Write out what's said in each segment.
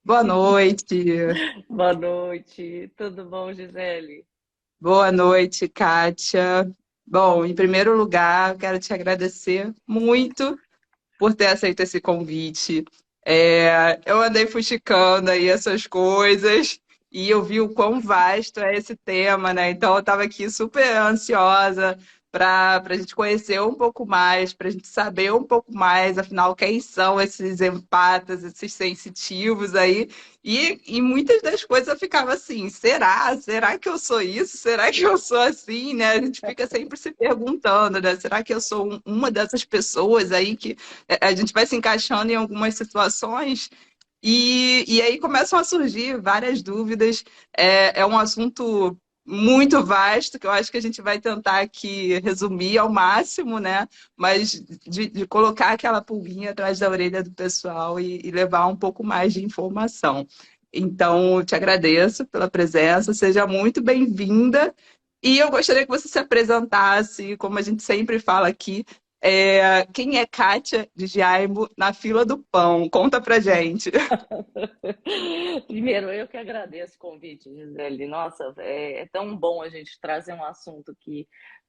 Boa noite. Boa noite, tudo bom, Gisele? Boa noite, Kátia. Bom, em primeiro lugar, quero te agradecer muito por ter aceito esse convite. Eu andei fuxicando aí essas coisas e eu vi o quão vasto é esse tema, né? Então eu estava aqui super ansiosa para a gente conhecer um pouco mais, para a gente saber um pouco mais, afinal, quem são esses empatas, esses sensitivos aí. E muitas das coisas eu ficava assim: será? Será que eu sou isso? Será que eu sou assim, né? A gente fica sempre se perguntando, né? Será que eu sou uma dessas pessoas aí que a gente vai se encaixando em algumas situações e aí começam a surgir várias dúvidas. É um assunto muito vasto que eu acho que a gente vai tentar aqui resumir ao máximo, né? Mas de colocar aquela pulguinha atrás da orelha do pessoal e levar um pouco mais de informação. Então, te agradeço pela presença, seja muito bem-vinda. E eu gostaria que você se apresentasse, como a gente sempre fala aqui, quem é Kátia de Jaimo na fila do pão? Conta pra gente. Primeiro, eu que agradeço o convite, Gisele. Nossa, é tão bom a gente trazer um assunto que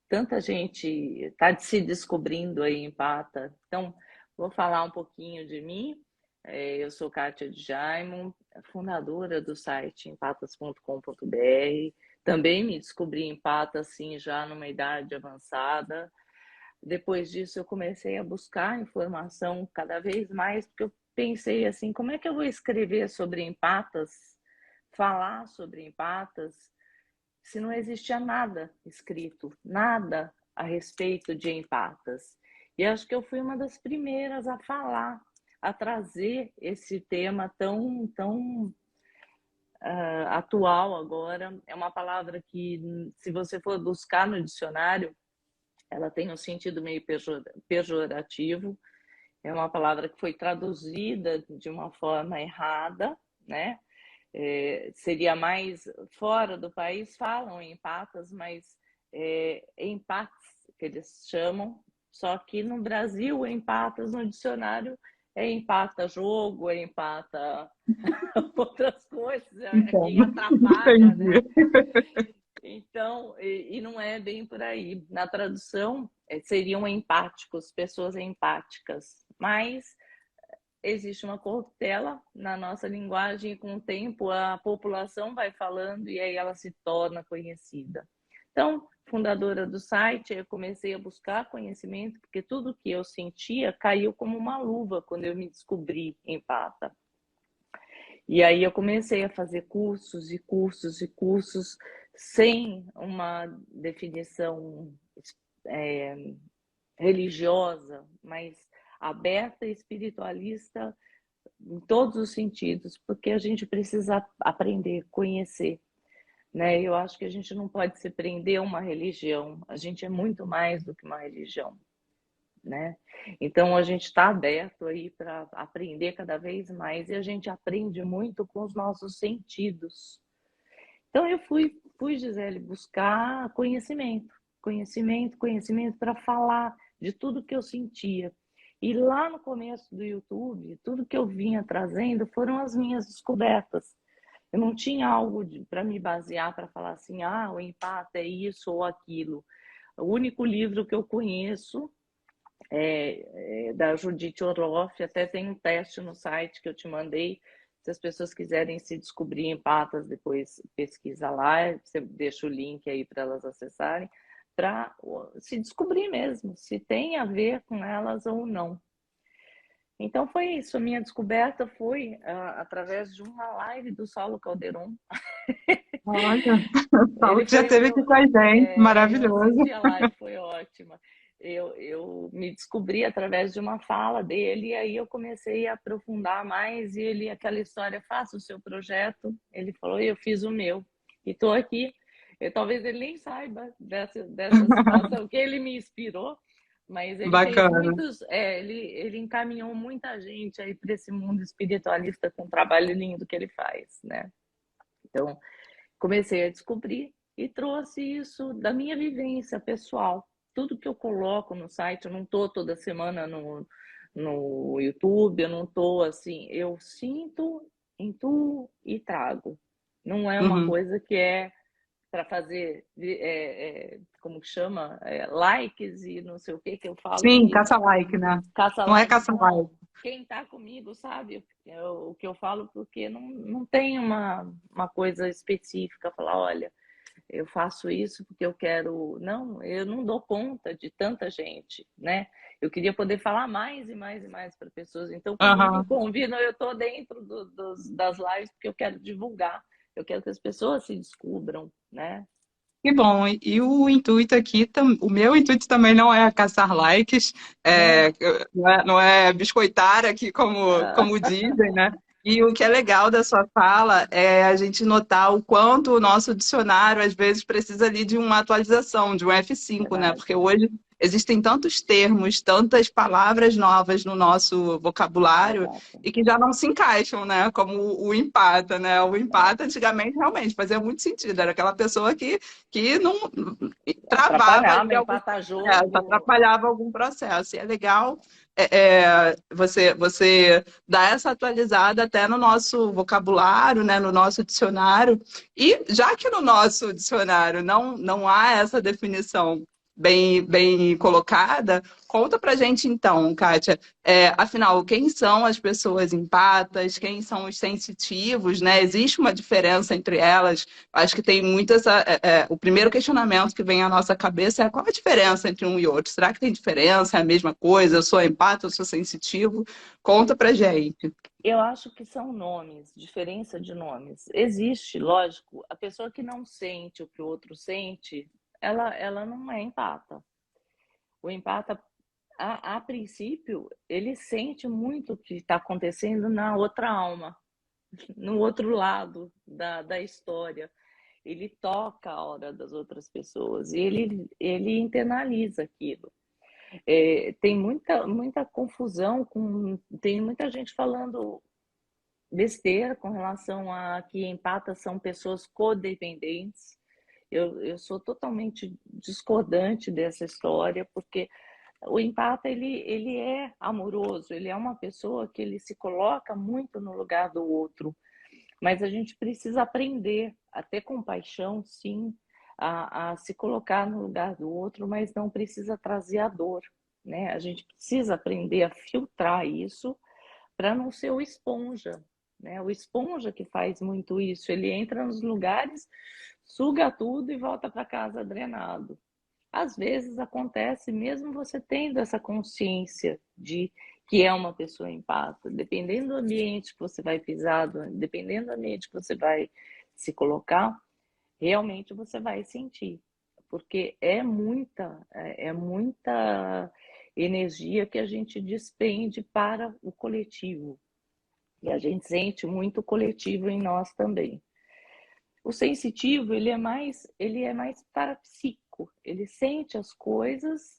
tanta gente está se descobrindo aí em Pata. Então, vou falar um pouquinho de mim. Eu sou Kátia de Jaimo, fundadora do site empatas.com.br. Também me descobri em Pata, assim, já numa idade avançada. Depois disso, eu comecei a buscar informação cada vez mais, porque eu pensei assim, como é que eu vou escrever sobre empatas, falar sobre empatas, se não existia nada escrito, nada a respeito de empatas. E acho que eu fui uma das primeiras a falar, a trazer esse tema tão atual agora. É uma palavra que, se você for buscar no dicionário, ela tem um sentido meio pejorativo, é uma palavra que foi traduzida de uma forma errada, né? Seria mais fora do país, falam em empatas, mas empates, que eles chamam, só que no Brasil, empatas no dicionário empata jogo, empata outras coisas, Então, quem atrapalha, entendi. né? Então, e não é bem por aí. Na tradução, seriam empáticos, pessoas empáticas, mas existe uma corruptela na nossa linguagem e com o tempo a população vai falando e aí ela se torna conhecida. Então, fundadora do site, eu comecei a buscar conhecimento, porque tudo que eu sentia caiu como uma luva quando eu me descobri empata. E aí eu comecei a fazer cursos e cursos e cursos sem uma definição é, religiosa, mas aberta e espiritualista em todos os sentidos, porque a gente precisa aprender, conhecer, né? Eu acho que a gente não pode se prender a uma religião, a gente é muito mais do que uma religião, né? Então a gente está aberto aí para aprender cada vez mais e a gente aprende muito com os nossos sentidos. Então eu fui, Gisele, buscar conhecimento, conhecimento para falar de tudo que eu sentia. E lá no começo do YouTube, tudo que eu vinha trazendo foram as minhas descobertas. Eu não tinha algo para me basear para falar assim, ah, o empate é isso ou aquilo. O único livro que eu conheço é da Judith Orloff, até tem um teste no site que eu te mandei. Se as pessoas quiserem se descobrir em patas, depois pesquisa lá, você deixa o link aí para elas acessarem, para se descobrir mesmo, se tem a ver com elas ou não. Então foi isso, a minha descoberta foi através de uma live do Saulo Calderon. Olha, o Paulo Ele que já foi o esteve meu. aqui com a gente, Eu maravilhoso. assisti a live, foi ótima. Eu me descobri através de uma fala dele, e aí eu comecei a aprofundar mais. E ele, aquela história, faça o seu projeto. Ele falou, eu fiz o meu, e estou aqui. Talvez ele nem saiba dessa situação, que ele me inspirou, mas ele fez Bacana. muitos. Ele encaminhou muita gente aí para esse mundo espiritualista com o trabalho lindo que ele faz, né? Então, comecei a descobrir e trouxe isso da minha vivência pessoal. Tudo que eu coloco no site, eu não estou toda semana no YouTube, eu não estou assim, eu sinto intuo e trago. Não é uma Uhum. coisa que é para fazer, como que chama? Likes e não sei o que eu falo Sim, que caça-like, né? caça Não é like. caça-like. Não, quem está comigo sabe o que eu falo, porque não tem uma coisa específica, falar, olha, eu faço isso porque eu quero. Não, eu não dou conta de tanta gente, né? Eu queria poder falar mais e mais e mais para pessoas. Então, quando me Aham. convidam, eu estou dentro das lives porque eu quero divulgar, eu quero que as pessoas se descubram, né? Que bom. E o intuito aqui, o meu intuito também não é caçar likes, Não. não é biscoitar aqui Ah, como dizem, né? E o que é legal da sua fala é a gente notar o quanto o nosso dicionário às vezes precisa ali de uma atualização, de um F5, né? verdade. Porque hoje existem tantos termos, tantas palavras novas no nosso vocabulário Exato. e que já não se encaixam, né? Como o empata, né? O É. empata antigamente realmente fazia muito sentido, era aquela pessoa que não travava Atrapalhava, ali algum empata processo, jogo. atrapalhava algum processo. E é legal você dar essa atualizada até no nosso vocabulário, né, no nosso dicionário. E já que no nosso dicionário não há essa definição bem colocada, conta pra gente então, Kátia, afinal, quem são as pessoas empatas, quem são os sensitivos, né? Existe uma diferença entre elas? Acho que tem muitas. O primeiro questionamento que vem à nossa cabeça é qual a diferença entre um e outro? Será que tem diferença? É a mesma coisa? Eu sou empata, eu sou sensitivo? Conta pra gente. Eu acho que são nomes, diferença de nomes. Existe, lógico, a pessoa que não sente o que o outro sente, ela não é empata. O empata, a princípio, ele sente muito o que está acontecendo na outra alma, no outro lado da história. Ele toca a hora das outras pessoas e ele internaliza aquilo. Tem muita confusão, tem muita gente falando besteira com relação a que empatas são pessoas codependentes. Eu sou totalmente discordante dessa história, porque o empata ele é amoroso, ele é uma pessoa que ele se coloca muito no lugar do outro, mas a gente precisa aprender a ter compaixão, sim, a se colocar no lugar do outro, mas não precisa trazer a dor, né? A gente precisa aprender a filtrar isso para não ser o esponja, né? O esponja que faz muito isso, ele entra nos lugares, suga tudo e volta para casa drenado. Às vezes acontece mesmo você tendo essa consciência de que é uma pessoa empata, dependendo do ambiente que você vai pisar, dependendo do ambiente que você vai se colocar, realmente você vai sentir, porque é muita energia que a gente despende para o coletivo. E a gente sente muito coletivo em nós também. O sensitivo, ele é mais parapsíquico, ele sente as coisas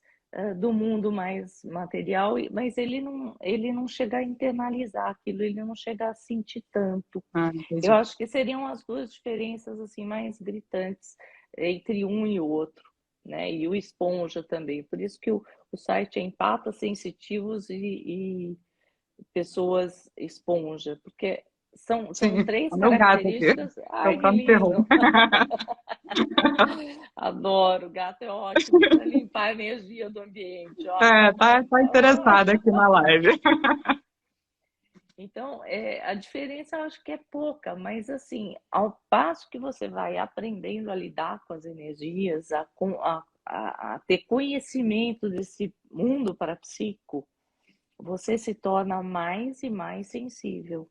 do mundo mais material, mas ele não chega a internalizar aquilo, ele não chega a sentir tanto. Ah, Eu entendi. acho que seriam as duas diferenças assim mais gritantes entre um e o outro, né? E o esponja também. Por isso que o site é Empatas Sensitivos e pessoas esponja, porque são Sim, três o meu gato aqui, características. Ai, que tocando terror. lindo! Adoro, gato é ótimo para limpar a energia do ambiente, ó. Tá interessada aqui na live. Então, a diferença eu acho que é pouca, mas assim, ao passo que você vai aprendendo a lidar com as energias, a ter conhecimento desse mundo parapsíquico, você se torna mais e mais sensível,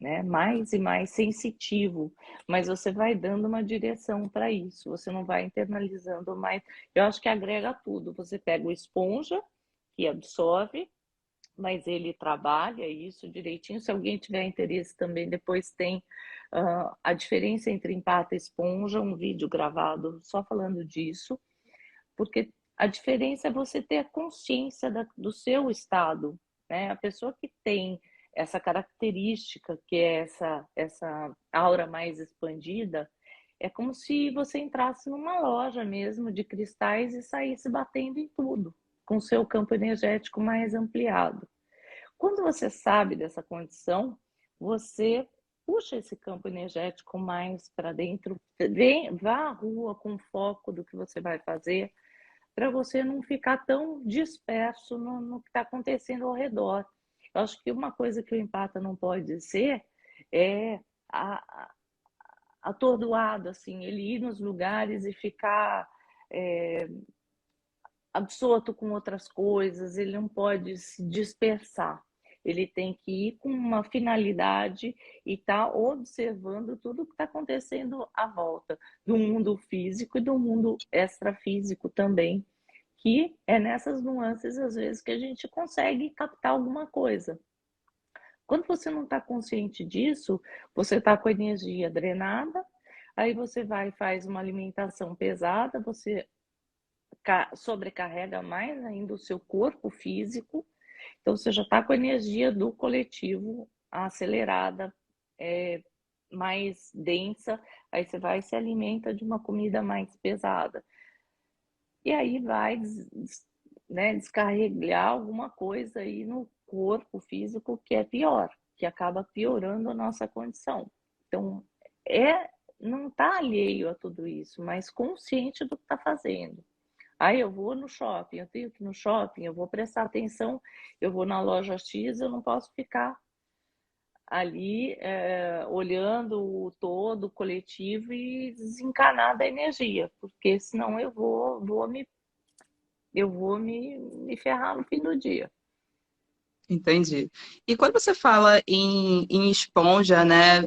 né? Mais e mais sensitivo, mas você vai dando uma direção para isso, você não vai internalizando mais. Eu acho que agrega tudo. Você pega o esponja, que absorve, mas ele trabalha isso direitinho. Se alguém tiver interesse também, depois tem a diferença entre empata e esponja, um vídeo gravado só falando disso, porque a diferença é você ter a consciência do seu estado, né? A pessoa que tem essa característica, que é essa aura mais expandida, é como se você entrasse numa loja mesmo de cristais e saísse batendo em tudo, com o seu campo energético mais ampliado. Quando você sabe dessa condição, você puxa esse campo energético mais para dentro, vá à rua com foco do que você vai fazer, para você não ficar tão disperso no que está acontecendo ao redor. Eu acho que uma coisa que o empata não pode ser é atordoado, assim, ele ir nos lugares e ficar absorto com outras coisas, ele não pode se dispersar. Ele tem que ir com uma finalidade e estar observando tudo o que está acontecendo à volta, do mundo físico e do mundo extrafísico também, que é nessas nuances, às vezes, que a gente consegue captar alguma coisa. Quando você não está consciente disso, você está com a energia drenada, aí você vai e faz uma alimentação pesada, você sobrecarrega mais ainda o seu corpo físico, então você já está com a energia do coletivo acelerada, mais densa, aí você vai e se alimenta de uma comida mais pesada. E aí vai, né, descarregar alguma coisa aí no corpo físico que é pior, que acaba piorando a nossa condição. Então, não está alheio a tudo isso, mas consciente do que está fazendo. Aí eu vou no shopping, eu tenho que ir no shopping, eu vou prestar atenção, eu vou na loja X, eu não posso ficar ali olhando o todo, o coletivo e desencanar da energia, porque senão eu vou me ferrar no fim do dia. Entendi. E quando você fala em esponja, né?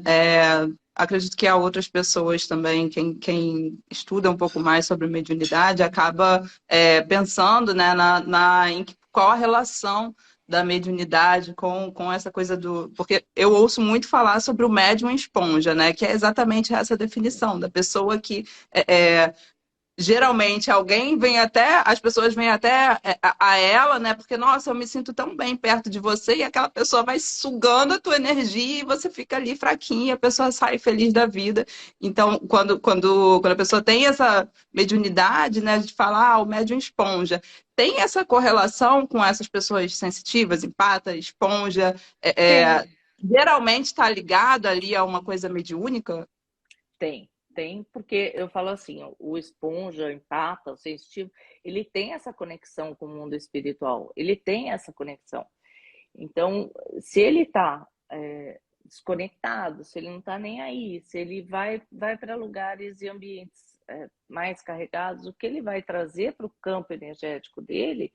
Acredito que há outras pessoas também, quem estuda um pouco mais sobre mediunidade, acaba pensando, né, em qual a relação da mediunidade com essa coisa do. Porque eu ouço muito falar sobre o médium esponja, né? Que é exatamente essa definição, da pessoa que geralmente alguém vem até, as pessoas vêm até a ela, né? Porque, nossa, eu me sinto tão bem perto de você, e aquela pessoa vai sugando a tua energia e você fica ali fraquinha, a pessoa sai feliz da vida. Então, quando a pessoa tem essa mediunidade, né, de falar, o médium esponja, tem essa correlação com essas pessoas sensitivas, empata, esponja, Tem, geralmente está ligado ali a uma coisa mediúnica? tem, porque eu falo assim, o esponja, o empata, o sensitivo, ele tem essa conexão com o mundo espiritual, ele tem essa conexão. Então, se ele está desconectado, se ele não está nem aí, se ele vai para lugares e ambientes mais carregados, o que ele vai trazer para o campo energético dele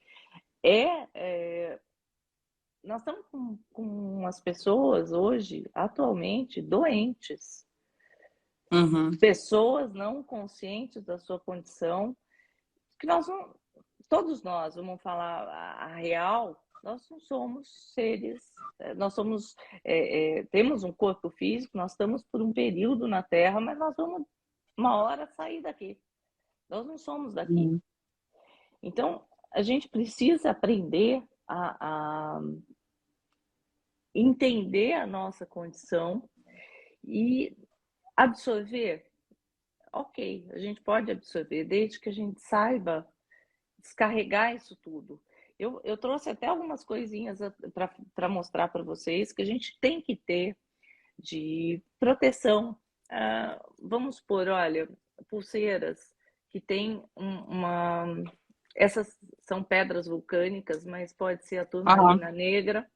nós estamos com as pessoas hoje, atualmente, doentes. Uhum. Pessoas não conscientes da sua condição, que todos nós, vamos falar a real, nós não somos seres, nós somos, temos um corpo físico, nós estamos por um período na Terra, mas nós vamos uma hora sair daqui. Nós não somos daqui. Uhum. Então, a gente precisa aprender a entender a nossa condição e absorver. Ok, a gente pode absorver, desde que a gente saiba descarregar isso tudo. Eu trouxe até algumas coisinhas para mostrar para vocês que a gente tem que ter de proteção. Vamos supor, olha, pulseiras que tem essas são pedras vulcânicas, mas pode ser a Aham. turmalina negra.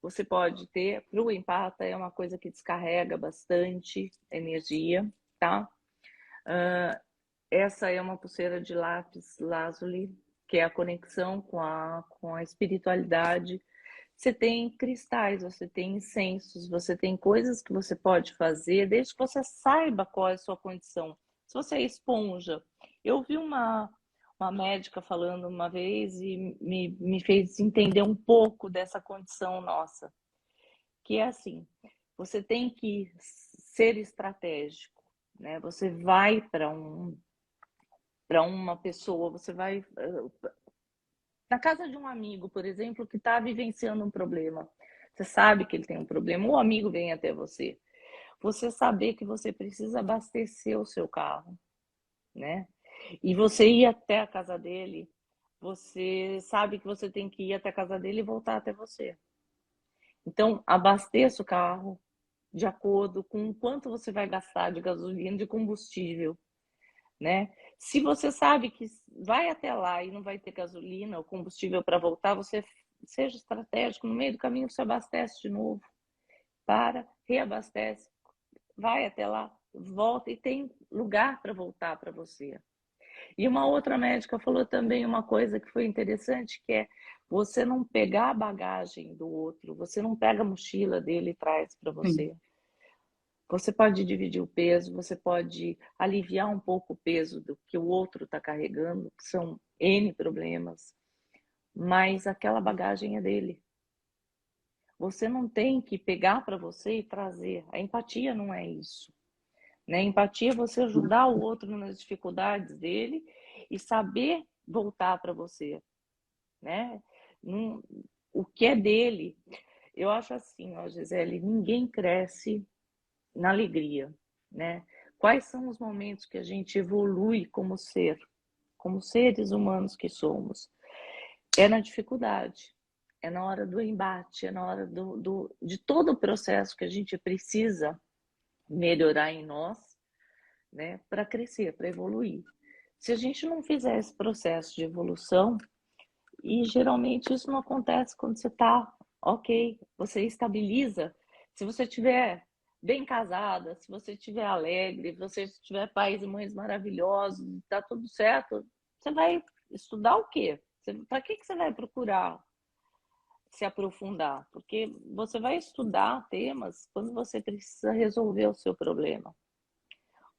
Você pode ter, para o empata, é uma coisa que descarrega bastante energia, tá? Essa é uma pulseira de lápis lazuli, que é a conexão com a espiritualidade. Você tem cristais, você tem incensos, você tem coisas que você pode fazer, desde que você saiba qual é a sua condição. Se você é esponja, eu vi uma médica falando uma vez e me fez entender um pouco dessa condição nossa, que é assim, você tem que ser estratégico, né? Você vai para uma pessoa, você vai na casa de um amigo, por exemplo, que está vivenciando um problema. Você sabe que ele tem um problema, o amigo vem até você. Você saber que você precisa abastecer o seu carro, né? E você ir até a casa dele, você sabe que você tem que ir até a casa dele e voltar até você. Então, abasteça o carro, de acordo com o quanto você vai gastar de gasolina, de combustível, né? Se você sabe que vai até lá e não vai ter gasolina ou combustível para voltar, você seja estratégico, no meio do caminho você abastece de novo, reabastece, vai até lá, volta e tem lugar para voltar para você. E uma outra médica falou também uma coisa que foi interessante, que é você não pegar a bagagem do outro, você não pega a mochila dele e traz para Sim. você. Você pode dividir o peso, você pode aliviar um pouco o peso do que o outro está carregando, que são N problemas, mas aquela bagagem é dele. Você não tem que pegar para você e trazer. A empatia não é isso. Né? Empatia é você ajudar o outro nas dificuldades dele e saber voltar para você. Né? O que é dele. Eu acho assim, ó, Gisele, ninguém cresce na alegria, né? Quais são os momentos que a gente evolui como ser, como seres humanos que somos? É na dificuldade, é na hora do embate, é na hora de todo o processo que a gente precisa melhorar em nós, né? Para crescer, para evoluir. Se a gente não fizer esse processo de evolução, e geralmente isso não acontece quando você está ok, você estabiliza. Se você tiver bem casada, se você estiver alegre, se você tiver pais e mães maravilhosos, está tudo certo, você vai estudar o quê? Para que você vai procurar se aprofundar? Porque você vai estudar temas quando você precisa resolver o seu problema.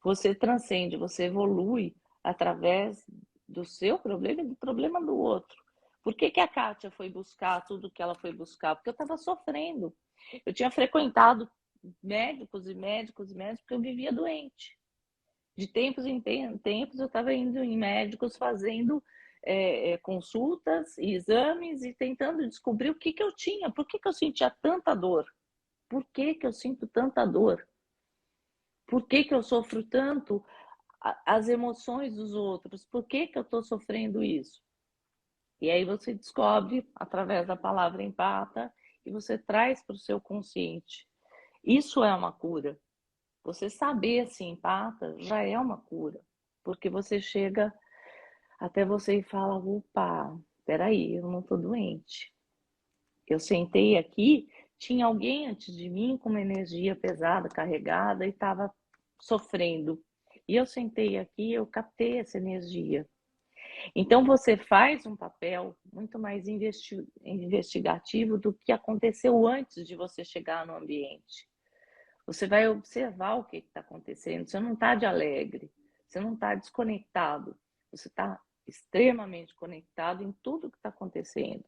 Você transcende, você evolui através do seu problema e do problema do outro. Por que a Kátia foi buscar tudo que ela foi buscar? Porque eu estava sofrendo. Eu tinha frequentado médicos e médicos e médicos porque eu vivia doente. De tempos em tempos eu estava indo em médicos fazendo consultas e exames e tentando descobrir o que eu tinha. Por que eu sentia tanta dor? Por que eu sinto tanta dor? Por que eu sofro tanto as emoções dos outros? Por que eu estou sofrendo isso? E aí você descobre, através da palavra empata, e você traz para o seu consciente. Isso é uma cura. Você saber se empata já é uma cura. Porque você chega até você e fala, opa, peraí, eu não estou doente. Eu sentei aqui, tinha alguém antes de mim com uma energia pesada, carregada, e estava sofrendo. E eu sentei aqui, eu captei essa energia. Então você faz um papel muito mais investigativo do que aconteceu antes de você chegar no ambiente. Você vai observar o que está acontecendo. Você não está de alegre, você não está desconectado, você está extremamente conectado em tudo que está acontecendo.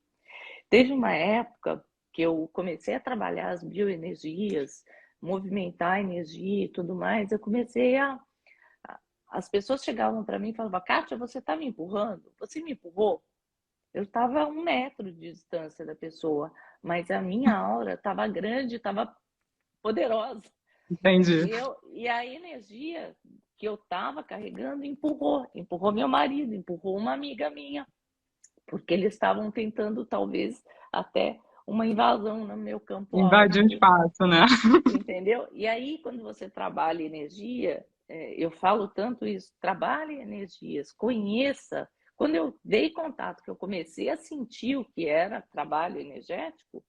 Teve uma época que eu comecei a trabalhar as bioenergias, movimentar a energia e tudo mais. Eu comecei as pessoas chegavam para mim e falavam, Kátia, você está me empurrando? Você me empurrou? Eu estava a 1 metro de distância da pessoa, mas a minha aura estava grande, estava poderosa. Entendi. E a energia que eu estava carregando empurrou meu marido, empurrou uma amiga minha, porque eles estavam tentando, talvez, até uma invasão no meu campo Invadir o áurico, espaço, né? entendeu? E aí, quando você trabalha energia, eu falo tanto isso, trabalhe energias, conheça. Quando eu dei contato, que eu comecei a sentir o que era trabalho energético,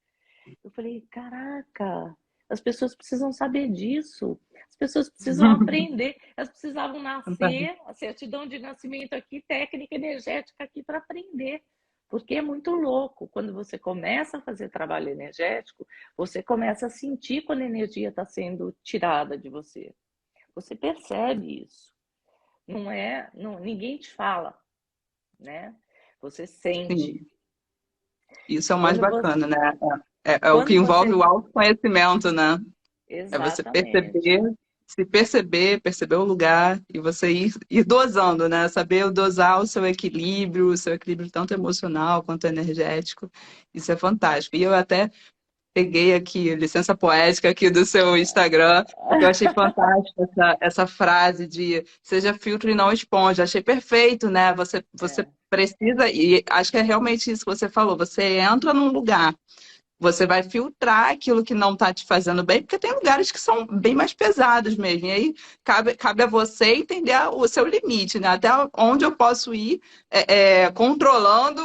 eu falei, caraca, as pessoas precisam saber disso, as pessoas precisam aprender, elas precisavam nascer, a certidão de nascimento aqui, técnica energética aqui para aprender. Porque é muito louco, quando você começa a fazer trabalho energético, você começa a sentir quando a energia está sendo tirada de você. Você percebe isso. Ninguém te fala, né? Você sente. Sim, isso é o mais Quando você, bacana, né? É o que quando envolve você, o autoconhecimento, né? É você exatamente, perceber, se perceber, perceber o lugar e você ir dosando, né? Saber dosar o seu equilíbrio tanto emocional quanto energético. Isso é fantástico. E eu até peguei aqui, licença poética aqui do seu Instagram, porque eu achei fantástica essa frase de seja filtro e não esponja. Achei perfeito, né? Você é, precisa, e acho que é realmente isso que você falou, você entra num lugar. Você vai filtrar aquilo que não está te fazendo bem, porque tem lugares que são bem mais pesados mesmo. E aí cabe a você entender o seu limite, né? Até onde eu posso ir controlando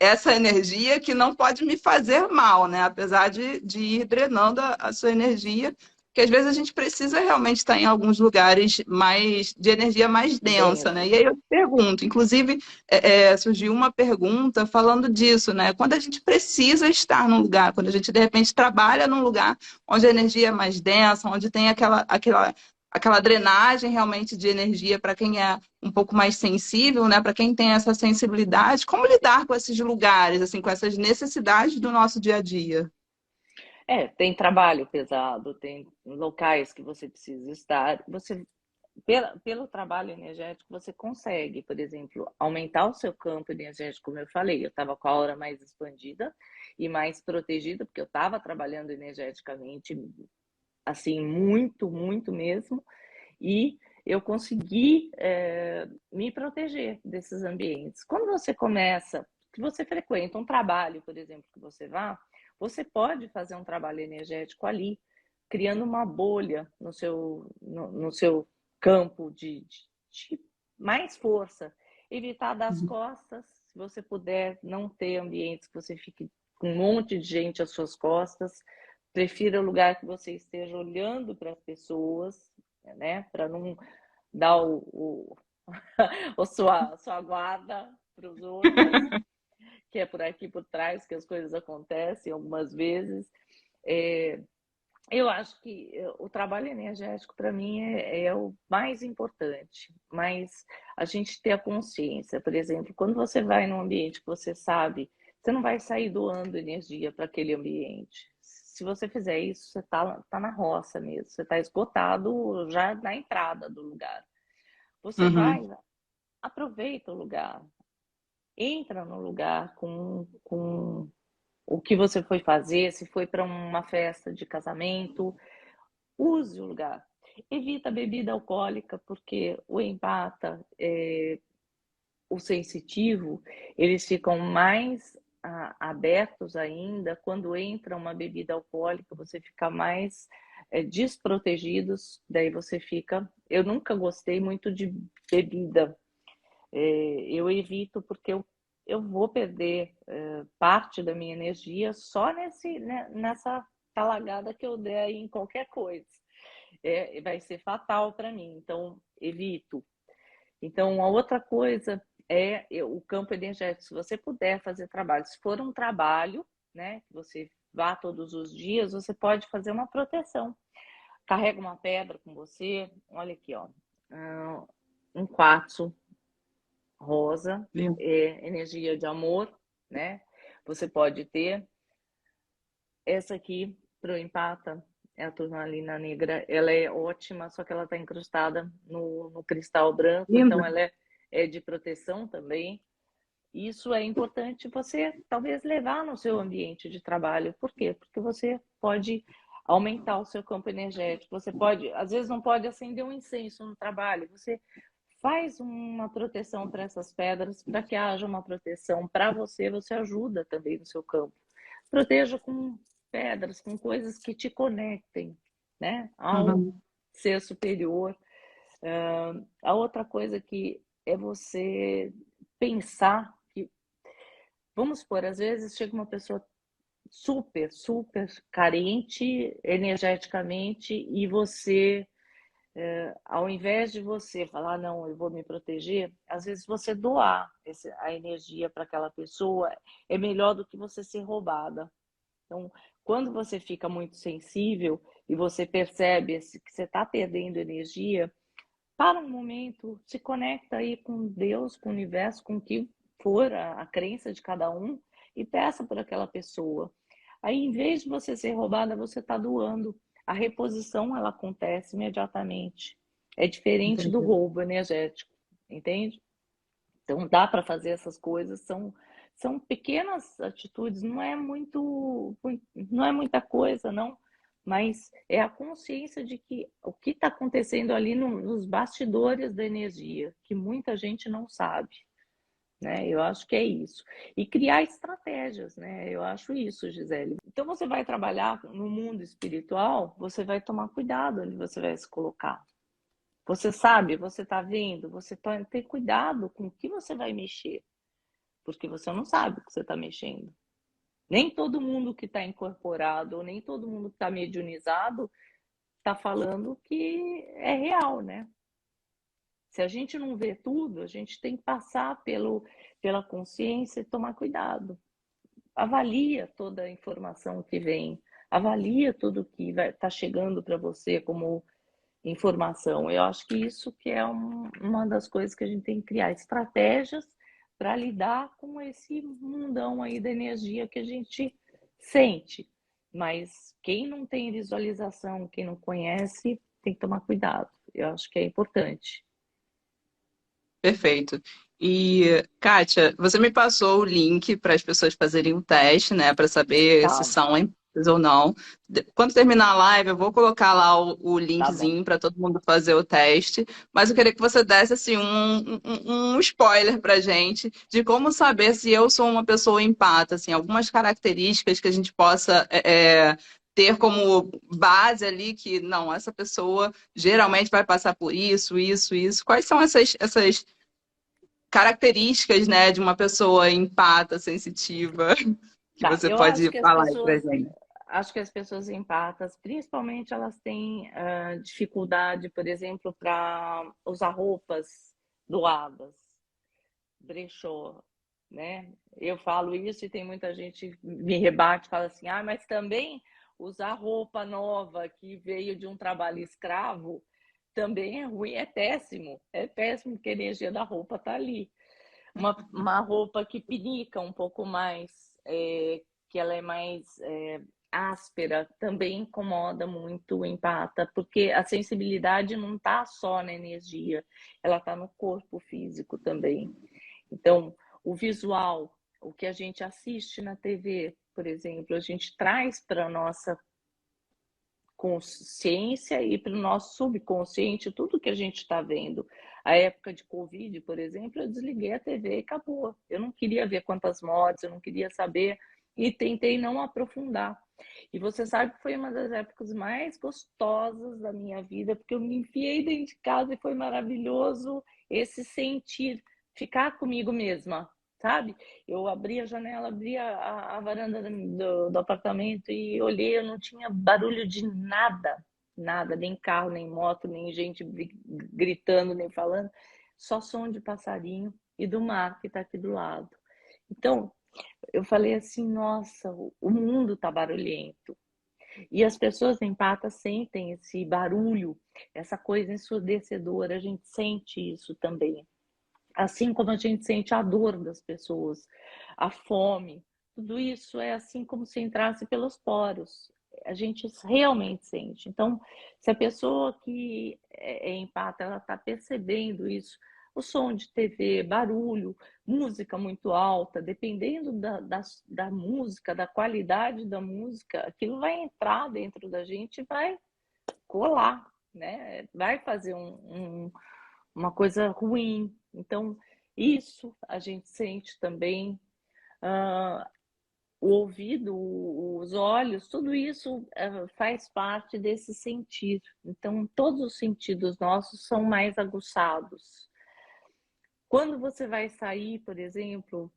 essa energia que não pode me fazer mal, né? Apesar de ir drenando a sua energia, porque às vezes a gente precisa realmente estar em alguns lugares mais de energia mais densa, né? Densos. E aí eu te pergunto, inclusive surgiu uma pergunta falando disso, né? Quando a gente precisa estar num lugar, quando a gente de repente trabalha num lugar onde a energia é mais densa, onde tem aquela drenagem realmente de energia para quem é um pouco mais sensível, né? Para quem tem essa sensibilidade, como lidar com esses lugares, assim, com essas necessidades do nosso dia a dia? Tem trabalho pesado, tem locais que você precisa estar. Pelo trabalho energético, você consegue, por exemplo, aumentar o seu campo energético, como eu falei. Eu estava com a aura mais expandida e mais protegida, porque eu estava trabalhando energeticamente, assim, muito, muito mesmo. E eu consegui me proteger desses ambientes. Quando você começa, que você frequenta um trabalho, por exemplo, que você pode fazer um trabalho energético ali, criando uma bolha no seu campo de mais força. Evitar das costas, se você puder não ter ambientes que você fique com um monte de gente às suas costas. Prefira o lugar que você esteja olhando para as pessoas, né? Para não dar sua guarda para os outros, que é por aqui por trás que as coisas acontecem algumas vezes. É, eu acho que o trabalho energético, para mim, é o mais importante, mas a gente ter a consciência, por exemplo, quando você vai num ambiente que você sabe, você não vai sair doando energia para aquele ambiente. Se você fizer isso, você tá na roça mesmo, você está esgotado já na entrada do lugar. Você vai, Uhum. aproveita o lugar, entra no lugar com o que você foi fazer, se foi para uma festa de casamento, use o lugar. Evita a bebida alcoólica, porque o empata, o sensitivo, eles ficam mais abertos ainda. Quando entra uma bebida alcoólica, você fica mais desprotegidos, daí você fica. Eu nunca gostei muito de bebida, eu evito porque eu vou perder parte da minha energia só nessa talagada que eu der aí em qualquer coisa. Vai ser fatal para mim, então evito. Então, a outra coisa o campo energético. Se você puder fazer trabalho, se for um trabalho, né, que você vá todos os dias, você pode fazer uma proteção. Carrega uma pedra com você, olha aqui, ó, um quartzo rosa, energia de amor, né? Você pode ter essa aqui pro empata, é a turmalina negra, ela é ótima, só que ela está incrustada no cristal branco, então Linda. ela é de proteção também. Isso é importante você talvez levar no seu ambiente de trabalho. Por quê? Porque você pode aumentar o seu campo energético. Você pode, às vezes não pode acender um incenso no trabalho. Você faz uma proteção para essas pedras, para que haja uma proteção para você, você ajuda também no seu campo. Proteja com pedras, com coisas que te conectem, né, ao Uhum. ser superior. A outra coisa que é você pensar que, vamos supor, às vezes chega uma pessoa super, super carente energeticamente e você, ao invés de você falar, não, eu vou me proteger, às vezes você doar a energia para aquela pessoa é melhor do que você ser roubada. Então, quando você fica muito sensível e você percebe que você está perdendo energia, para um momento, se conecta aí com Deus, com o universo, com o que for a crença de cada um e peça por aquela pessoa. Aí, em vez de você ser roubada, você está doando. A reposição, ela acontece imediatamente. É diferente do Entendi. roubo energético, entende? Então, dá para fazer essas coisas, são pequenas atitudes, não é muita coisa, não, mas é a consciência de que o que está acontecendo ali nos bastidores da energia, que muita gente não sabe, né? Eu acho que é isso. E criar estratégias, né? Eu acho isso, Gisele. Então, você vai trabalhar no mundo espiritual, você vai tomar cuidado onde você vai se colocar. Você sabe, você está vendo, você tem que ter cuidado com o que você vai mexer, porque você não sabe o que você está mexendo. Nem todo mundo que está incorporado, ou nem todo mundo que está mediunizado, está falando que é real, né? Se a gente não vê tudo, a gente tem que passar pela consciência e tomar cuidado. Avalia toda a informação que vem, avalia tudo que está chegando para você como informação. Eu acho que isso que é uma das coisas que a gente tem que criar, estratégias para lidar com esse mundão aí da energia que a gente sente. Mas quem não tem visualização, quem não conhece, tem que tomar cuidado. Eu acho que é importante. Perfeito. E, Kátia, você me passou o link para as pessoas fazerem o teste, né, para saber se Tá, são empáticas ou não. Quando terminar a live, eu vou colocar lá o tá bom. linkzinho para todo mundo fazer o teste, mas eu queria que você desse assim um spoiler para gente de como saber se eu sou uma pessoa empata, assim, algumas características que a gente possa ter como base ali que não, essa pessoa geralmente vai passar por isso, isso, isso. Quais são essas características, né, de uma pessoa empata, sensitiva, que Tá, você eu acho pode que as falar aí pra pessoas, gente? acho que as pessoas empatas, principalmente elas têm dificuldade, por exemplo, para usar roupas doadas, brechó, né? Eu falo isso e tem muita gente me rebate, fala assim, ah, mas também usar roupa nova que veio de um trabalho escravo também é ruim, é péssimo porque a energia da roupa tá ali. Uma roupa que pinica um pouco mais, que ela é mais áspera, também incomoda muito o empata, porque a sensibilidade não está só na energia, ela está no corpo físico também. Então, o visual, o que a gente assiste na TV, por exemplo, a gente traz para a nossa consciência e para o nosso subconsciente tudo que a gente está vendo. A época de Covid, por exemplo, eu desliguei a TV e acabou. Eu não queria ver quantas mortes, eu não queria saber e tentei não aprofundar. E você sabe que foi uma das épocas mais gostosas da minha vida, porque eu me enfiei dentro de casa e foi maravilhoso esse sentir, ficar comigo mesma, sabe? Eu abri a janela, abri a varanda do apartamento e olhei, eu não tinha barulho de nada, nada, nem carro, nem moto, nem gente gritando, nem falando, só som de passarinho e do mar que está aqui do lado. Então, eu falei assim, nossa, o mundo tá barulhento. E as pessoas empatas sentem esse barulho, essa coisa ensurdecedora, a gente sente isso também. Assim como a gente sente a dor das pessoas, a fome, tudo isso é assim como se entrasse pelos poros. A gente realmente sente. Então, se a pessoa que é empata, ela está percebendo isso, o som de TV, barulho, música muito alta, dependendo da música, da qualidade da música, aquilo vai entrar dentro da gente e vai colar, né? Vai fazer uma coisa ruim. Então, isso a gente sente também. Uh, o ouvido, os olhos, tudo isso faz parte desse sentir. Então, todos os sentidos nossos são mais aguçados. Quando você vai sair, por exemplo,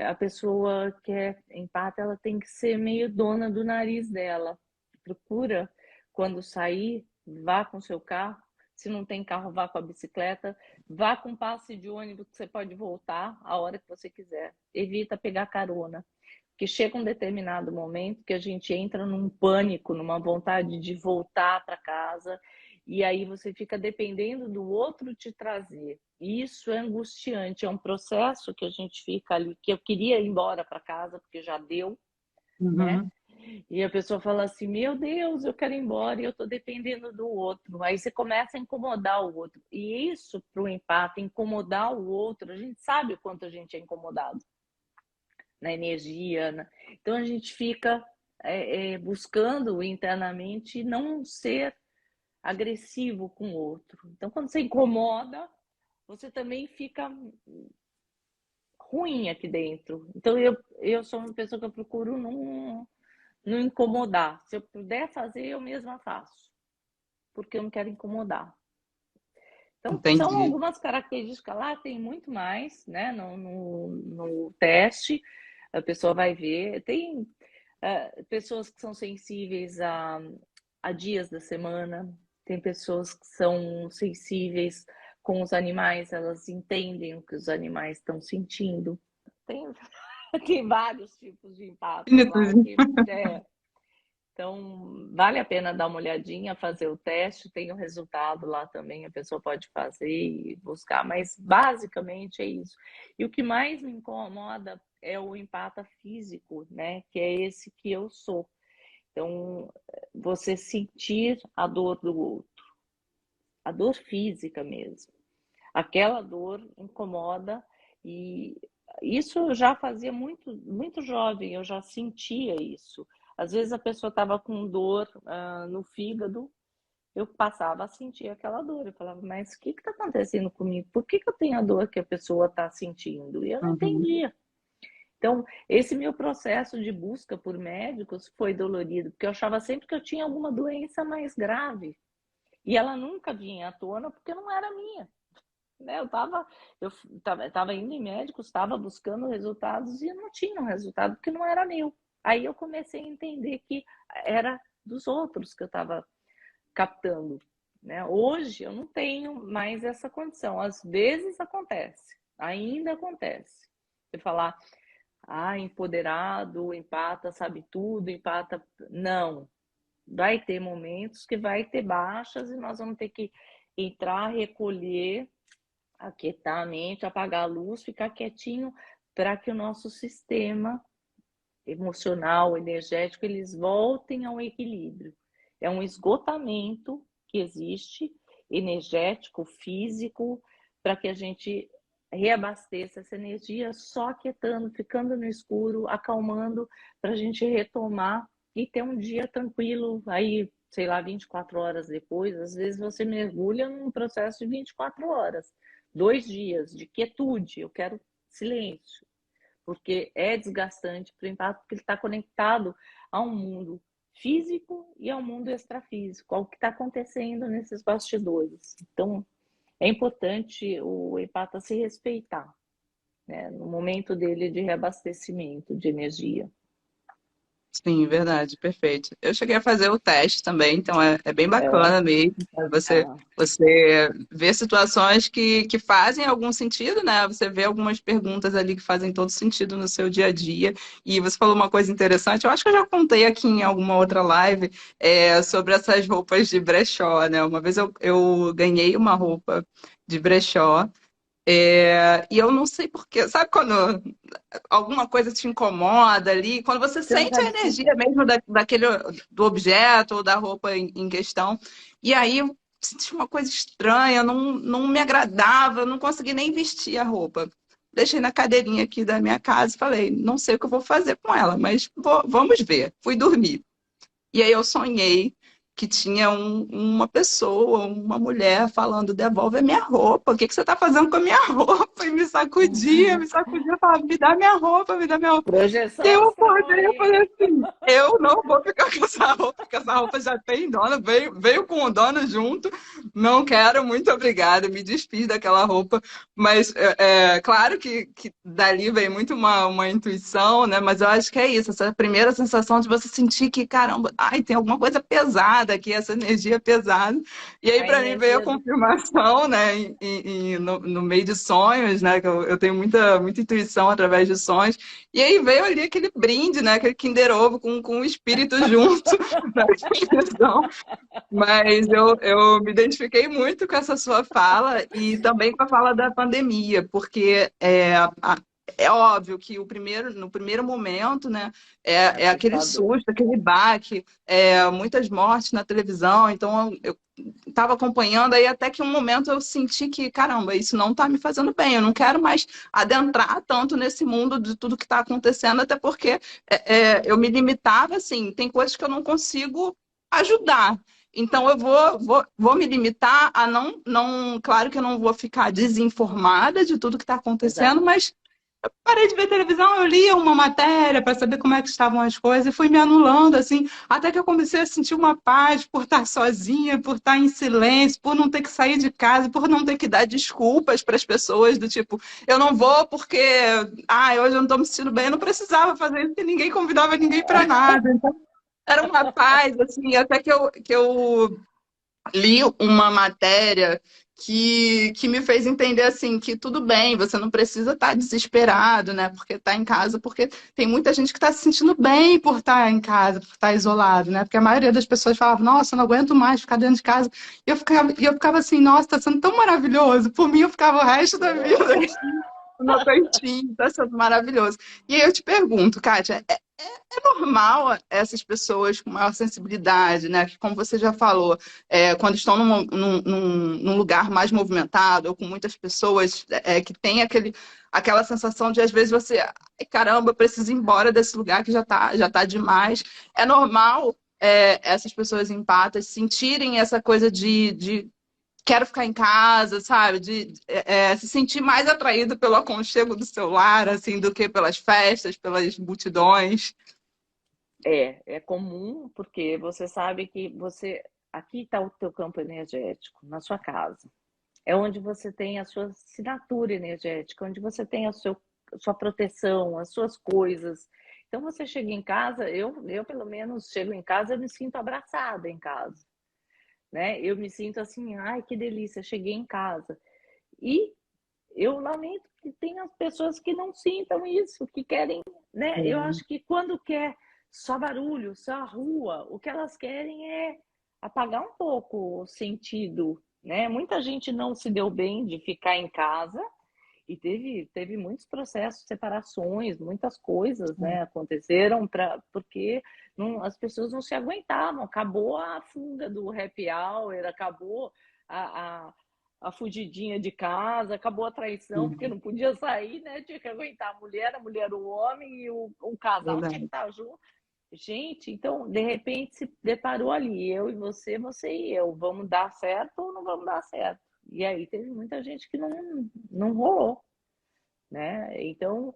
a pessoa que é empata, ela tem que ser meio dona do nariz dela. Procura, quando sair, vá com seu carro. Se não tem carro, vá com a bicicleta. Vá com passe de ônibus que você pode voltar a hora que você quiser. Evita pegar carona. Porque chega um determinado momento que a gente entra num pânico, numa vontade de voltar para casa. E aí você fica dependendo do outro te trazer. E isso é angustiante, é um processo que a gente fica ali, que eu queria ir embora para casa, porque já deu, né? Uhum. E a pessoa fala assim, meu Deus, eu quero ir embora e eu estou dependendo do outro. Aí você começa a incomodar o outro. E isso, para o empate, incomodar o outro, a gente sabe o quanto a gente é incomodado na energia. Então a gente fica buscando internamente não ser agressivo com o outro. Então, quando você incomoda, você também fica ruim aqui dentro. Então eu sou uma pessoa que eu procuro não incomodar. Se eu puder fazer, eu mesma faço, porque eu não quero incomodar. Então, são Entendi. algumas características lá, tem muito mais, né? No teste, a pessoa vai ver. Tem pessoas que são sensíveis a dias da semana, tem pessoas que são sensíveis com os animais, elas entendem o que os animais estão sentindo. Tem, tem vários tipos de empatas lá que então, vale a pena dar uma olhadinha, fazer o teste, tem o resultado lá também, a pessoa pode fazer e buscar, mas basicamente é isso. E o que mais me incomoda é o empata físico, né? Que é esse que eu sou. Então, você sentir a dor do outro, a dor física mesmo. Aquela dor incomoda e isso eu já fazia muito, muito jovem, eu já sentia isso. Às vezes a pessoa estava com dor no fígado, eu passava a sentir aquela dor. Eu falava, mas o que está acontecendo comigo? Por que eu tenho a dor que a pessoa está sentindo? E eu não Uhum. entendia. Então, esse meu processo de busca por médicos foi dolorido, porque eu achava sempre que eu tinha alguma doença mais grave. E ela nunca vinha à tona porque não era minha. Né? Eu tava indo em médicos, estava buscando resultados e não tinha um resultado porque não era meu. Aí eu comecei a entender que era dos outros que eu estava captando. Né? Hoje eu não tenho mais essa condição. Às vezes acontece, ainda acontece. Você falar, empoderado, empata, sabe tudo, empata. Não. Vai ter momentos que vai ter baixas e nós vamos ter que entrar, recolher, aquietar a mente, apagar a luz, ficar quietinho para que o nosso sistema emocional, energético, eles voltem ao equilíbrio. É um esgotamento que existe, energético, físico, para que a gente reabasteça essa energia, só aquietando, ficando no escuro, acalmando, para a gente retomar e ter um dia tranquilo, aí, sei lá, 24 horas depois, às vezes você mergulha num processo de 24 horas, 2 dias de quietude, eu quero silêncio, porque é desgastante para o impacto, porque ele está conectado a um mundo físico e ao mundo extrafísico, ao que está acontecendo nesses bastidores. Então, é importante o empata se respeitar, né, no momento dele de reabastecimento de energia. Sim, verdade, perfeito. Eu cheguei a fazer o teste também, então é bem É, bacana mesmo. Né? Você vê situações que fazem algum sentido, né? Você vê algumas perguntas ali que fazem todo sentido no seu dia a dia. E você falou uma coisa interessante, eu acho que eu já contei aqui em alguma outra live, sobre essas roupas de brechó, né? Uma vez eu ganhei uma roupa de brechó. E eu não sei porquê. Sabe quando alguma coisa te incomoda ali, quando você você não sente a sabe se energia mesmo daquele do objeto ou da roupa em questão. E aí eu senti uma coisa estranha, não me agradava, eu não consegui nem vestir a roupa. Deixei na cadeirinha aqui da minha casa e falei, não sei o que eu vou fazer com ela, mas vamos ver. Fui dormir. E aí eu sonhei que tinha uma pessoa, uma mulher falando, devolve a minha roupa, o que que você está fazendo com a minha roupa? E me sacudia, falava, me dá minha roupa, me dá minha roupa. E projeção eu astral acordei e aí. falei assim, eu não vou ficar com essa roupa, porque essa roupa já tem dono, veio com o dono junto, não quero, muito obrigada, me desfiz daquela roupa, mas claro que dali vem muito uma intuição, né? Mas eu acho que é isso, essa primeira sensação de você sentir que, caramba, ai, tem alguma coisa pesada aqui, essa energia pesada. E aí, A para mim, veio a energia do. confirmação, né, no meio de sonhos, né, que eu tenho muita intuição através de sonhos. E aí veio ali aquele brinde, né, aquele Kinder Ovo com o espírito junto na questão. Mas eu me identifiquei muito com essa sua fala e também com a fala da pandemia, porque é óbvio que no primeiro momento, né, é aquele Assustador. susto, aquele baque, muitas mortes na televisão, então eu estava acompanhando aí até que um momento eu senti que, caramba, isso não está me fazendo bem, eu não quero mais adentrar tanto nesse mundo de tudo que está acontecendo, até porque eu me limitava, assim, tem coisas que eu não consigo ajudar. Então, eu vou me limitar a não. Claro que eu não vou ficar desinformada de tudo que está acontecendo, Exato. mas Parei de ver televisão, eu lia uma matéria para saber como é que estavam as coisas e fui me anulando, assim, até que eu comecei a sentir uma paz por estar sozinha, por estar em silêncio, por não ter que sair de casa, por não ter que dar desculpas para as pessoas, do tipo, eu não vou porque, hoje eu não estou me sentindo bem, eu não precisava fazer isso, porque ninguém convidava ninguém para nada. Então, era uma paz, assim, até que eu li uma matéria que me fez entender assim que tudo bem, você não precisa estar desesperado, né? Porque está em casa, porque tem muita gente que está se sentindo bem por estar em casa, por estar isolado, né? Porque a maioria das pessoas falava, nossa, eu não aguento mais ficar dentro de casa. E eu ficava assim, nossa, está sendo tão maravilhoso. Por mim, eu ficava o resto da vida aqui no meu cantinho, está sendo maravilhoso. E aí eu te pergunto, Kátia, é normal essas pessoas com maior sensibilidade, né? Que, como você já falou, quando estão num lugar mais movimentado ou com muitas pessoas que tem aquela sensação de, às vezes, você, ai, caramba, eu preciso ir embora desse lugar que já tá demais. É normal essas pessoas empatas sentirem essa coisa de quero ficar em casa, sabe? De se sentir mais atraído pelo aconchego do seu lar, assim, do que pelas festas, pelas multidões. É comum, porque você sabe que aqui está o teu campo energético, na sua casa. É onde você tem a sua assinatura energética, onde você tem sua proteção, as suas coisas. Então você chega em casa, eu pelo menos chego em casa, eu me sinto abraçada em casa, né? Eu me sinto assim, ai que delícia, cheguei em casa. E eu lamento que tem as pessoas que não sintam isso, que querem, né? Eu acho que quando quer só barulho, só rua, o que elas querem é apagar um pouco o sentido, né? Muita gente não se deu bem de ficar em casa e teve muitos processos, separações, muitas coisas, né, aconteceram porque as pessoas não se aguentavam, acabou a fuga do happy hour, acabou a, a, a fugidinha de casa, acabou a traição, porque não podia sair, né, tinha que aguentar a mulher o homem e o casal tinha que Verdade. estar junto. Gente, então, de repente se deparou ali, eu e você e eu, vamos dar certo ou não vamos dar certo? E aí teve muita gente que não rolou, né? Então,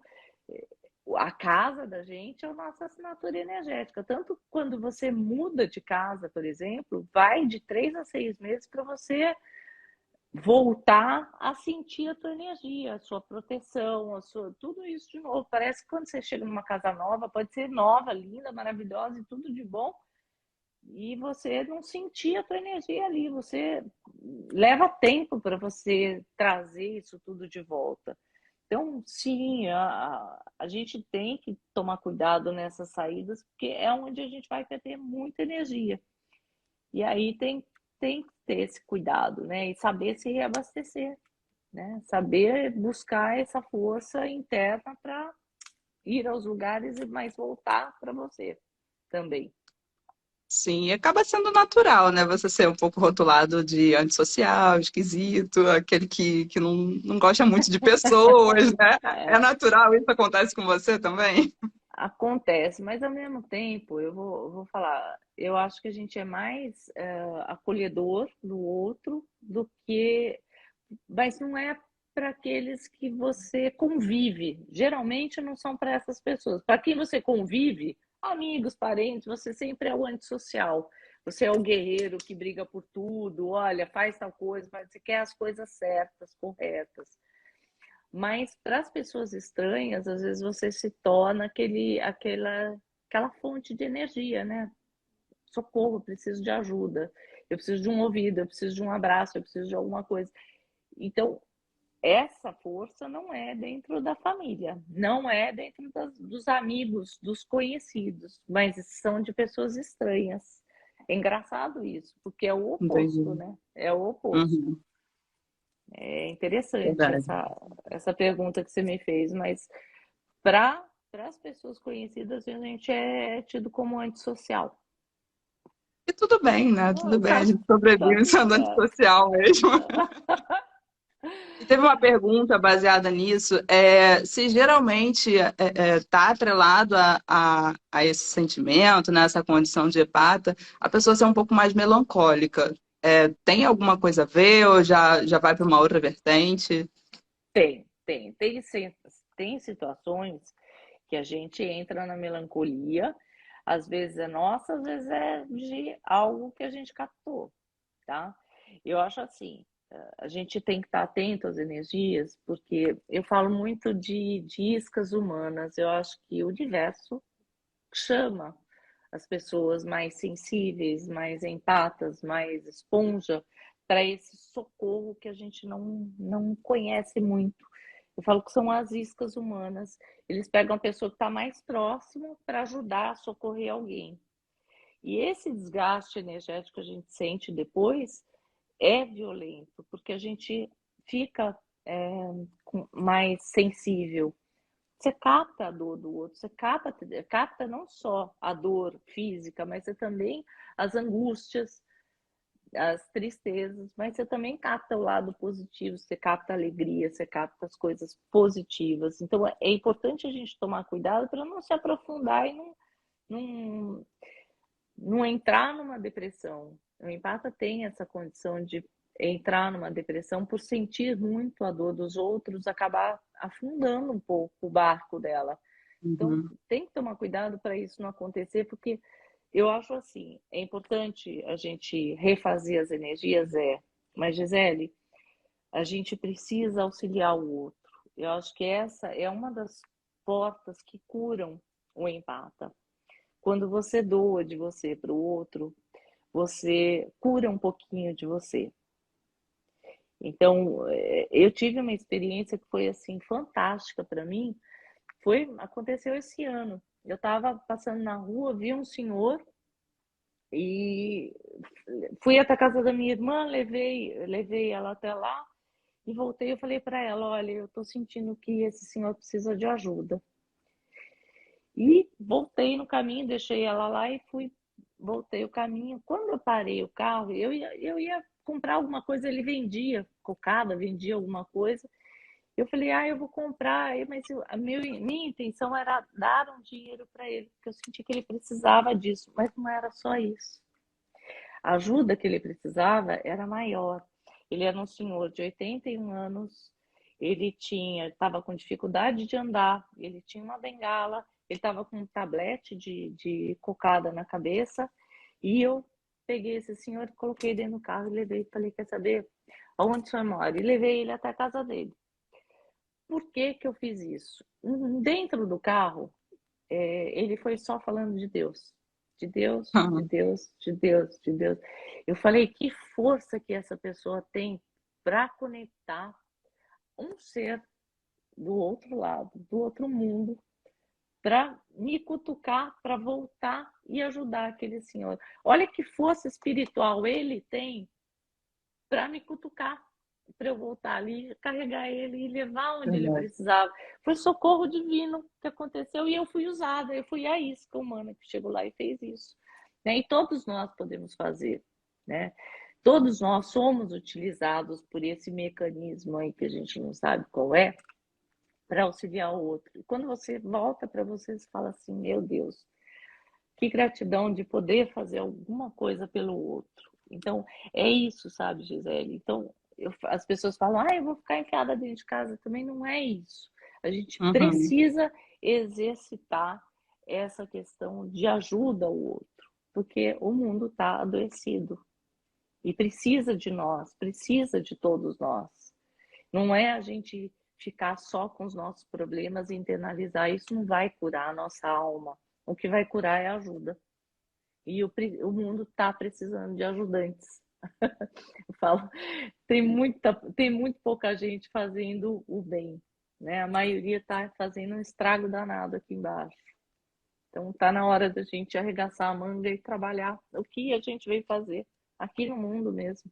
a casa da gente é a nossa assinatura energética. Tanto quando você muda de casa, por exemplo, vai de 3 a 6 meses para você voltar a sentir a tua energia, a sua proteção, tudo isso de novo. Parece que quando você chega numa casa nova, pode ser nova, linda, maravilhosa e tudo de bom, e você não sentir a tua energia ali. Você leva tempo para você trazer isso tudo de volta. Então, sim, a gente tem que tomar cuidado nessas saídas, porque é onde a gente vai perder muita energia. E aí tem que ter esse cuidado, né? E saber se reabastecer, né? Saber buscar essa força interna para ir aos lugares e mais voltar para você também. Sim, e acaba sendo natural, né? Você ser um pouco rotulado de antissocial, esquisito, aquele que não gosta muito de pessoas, né? É É, natural, isso acontece com você também? acontece, mas ao mesmo tempo, eu vou falar, eu acho que a gente é mais acolhedor do outro do que. Mas não é para aqueles que você convive. Geralmente não são para essas pessoas. Para quem você convive, amigos, parentes, você sempre é o antissocial. Você é o guerreiro que briga por tudo, olha, faz tal coisa, você quer as coisas certas, corretas. Mas para as pessoas estranhas, às vezes você se torna aquela fonte de energia, né? Socorro, eu preciso de ajuda, eu preciso de um ouvido, eu preciso de um abraço, eu preciso de alguma coisa. Então, essa força não é dentro da família, não é dentro dos amigos, dos conhecidos, mas são de pessoas estranhas. É engraçado isso, porque é o oposto, Entendi. né? É o oposto. Uhum, É interessante verdade. essa pergunta que você me fez, mas para as pessoas conhecidas, a gente é tido como antissocial. E tudo bem, né? Tudo bem, a Tá, gente tá sobrevive tudo sendo certo. antissocial mesmo. E teve uma pergunta baseada nisso, se geralmente está atrelado a esse sentimento, né, essa condição de hepata, a pessoa ser um pouco mais melancólica. Tem alguma coisa a ver ou já vai para uma outra vertente? Tem sim. Tem situações que a gente entra na melancolia, às vezes é nossa, às vezes é de algo que a gente captou, tá? Eu acho assim, a gente tem que estar atento às energias, porque eu falo muito de iscas humanas, eu acho que o universo chama as pessoas mais sensíveis, mais empatas, mais esponja, para esse socorro que a gente não conhece muito. Eu falo que são as iscas humanas. Eles pegam a pessoa que está mais próxima para ajudar a socorrer alguém. E esse desgaste energético que a gente sente depois é violento, porque a gente fica mais sensível. Você capta a dor do outro, você capta não só a dor física, mas você também as angústias, as tristezas, mas você também capta o lado positivo, você capta a alegria, você capta as coisas positivas. Então é importante a gente tomar cuidado para não se aprofundar e não, não entrar numa depressão. O empata tem essa condição de entrar numa depressão por sentir muito a dor dos outros, acabar afundando um pouco o barco dela. Então, Uhum. tem que tomar cuidado para isso não acontecer, porque eu acho assim, é importante a gente refazer as energias, mas Gisele, a gente precisa auxiliar o outro. Eu acho que essa é uma das portas que curam o empata. Quando você doa de você para o outro, você cura um pouquinho de você. Então, eu tive uma experiência que foi assim fantástica para mim. Aconteceu esse ano. Eu estava passando na rua, vi um senhor e fui até a casa da minha irmã, levei ela até lá e voltei. Eu falei para ela: olha, eu estou sentindo que esse senhor precisa de ajuda. E voltei no caminho, deixei ela lá e voltei o caminho. Quando eu parei o carro, eu ia comprar alguma coisa, ele vendia cocada, vendia alguma coisa. Eu falei, eu vou comprar, mas minha intenção era dar um dinheiro para ele, porque eu senti que ele precisava disso, mas não era só isso. A ajuda que ele precisava era maior. Ele era um senhor de 81 anos, ele estava com dificuldade de andar, ele tinha uma bengala, ele estava com um tablete de cocada na cabeça, e eu peguei esse senhor, coloquei dentro do carro e levei, falei, quer saber aonde o senhor mora? E levei ele até a casa dele. Por que que eu fiz isso? Dentro do carro, ele foi só falando de Deus. De Deus, de Deus, de Deus, de Deus. Eu falei, que força que essa pessoa tem para conectar um ser do outro lado, do outro mundo, para me cutucar, para voltar e ajudar aquele senhor. Olha que força espiritual ele tem para me cutucar, para eu voltar ali, carregar ele e levar onde ele Verdade. precisava. Foi socorro divino que aconteceu e eu fui usada, eu fui a isca humana que chegou lá e fez isso. Né? E todos nós podemos fazer, né? Todos nós somos utilizados por esse mecanismo aí que a gente não sabe qual é, para auxiliar o outro. E quando você volta para você, você fala assim, meu Deus, que gratidão de poder fazer alguma coisa pelo outro. Então, é isso, sabe, Gisele? Então, as pessoas falam, eu vou ficar enfiada dentro de casa. Também não é isso. A gente Uhum. precisa exercitar essa questão de ajuda ao outro, porque o mundo está adoecido e precisa de nós, precisa de todos nós. Não é a gente ficar só com os nossos problemas e internalizar. Isso não vai curar a nossa alma. O que vai curar é a ajuda. E o mundo está precisando de ajudantes. Eu falo, tem muito pouca gente fazendo o bem, né? A maioria está fazendo um estrago danado aqui embaixo. Então está na hora da gente arregaçar a manga e trabalhar o que a gente veio fazer aqui no mundo mesmo.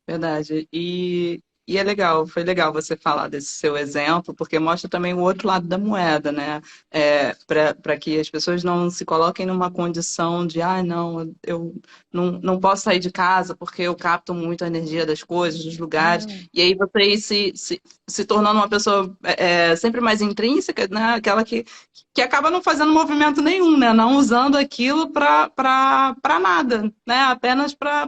Verdade. E é legal, foi legal você falar desse seu exemplo, porque mostra também o outro lado da moeda, né? Para que as pessoas não se coloquem numa condição de, não, eu não posso sair de casa porque eu capto muito a energia das coisas, dos lugares. Não, E aí você ir se tornando uma pessoa sempre mais intrínseca, né? Aquela que acaba não fazendo movimento nenhum, né? Não usando aquilo para nada, né? Apenas para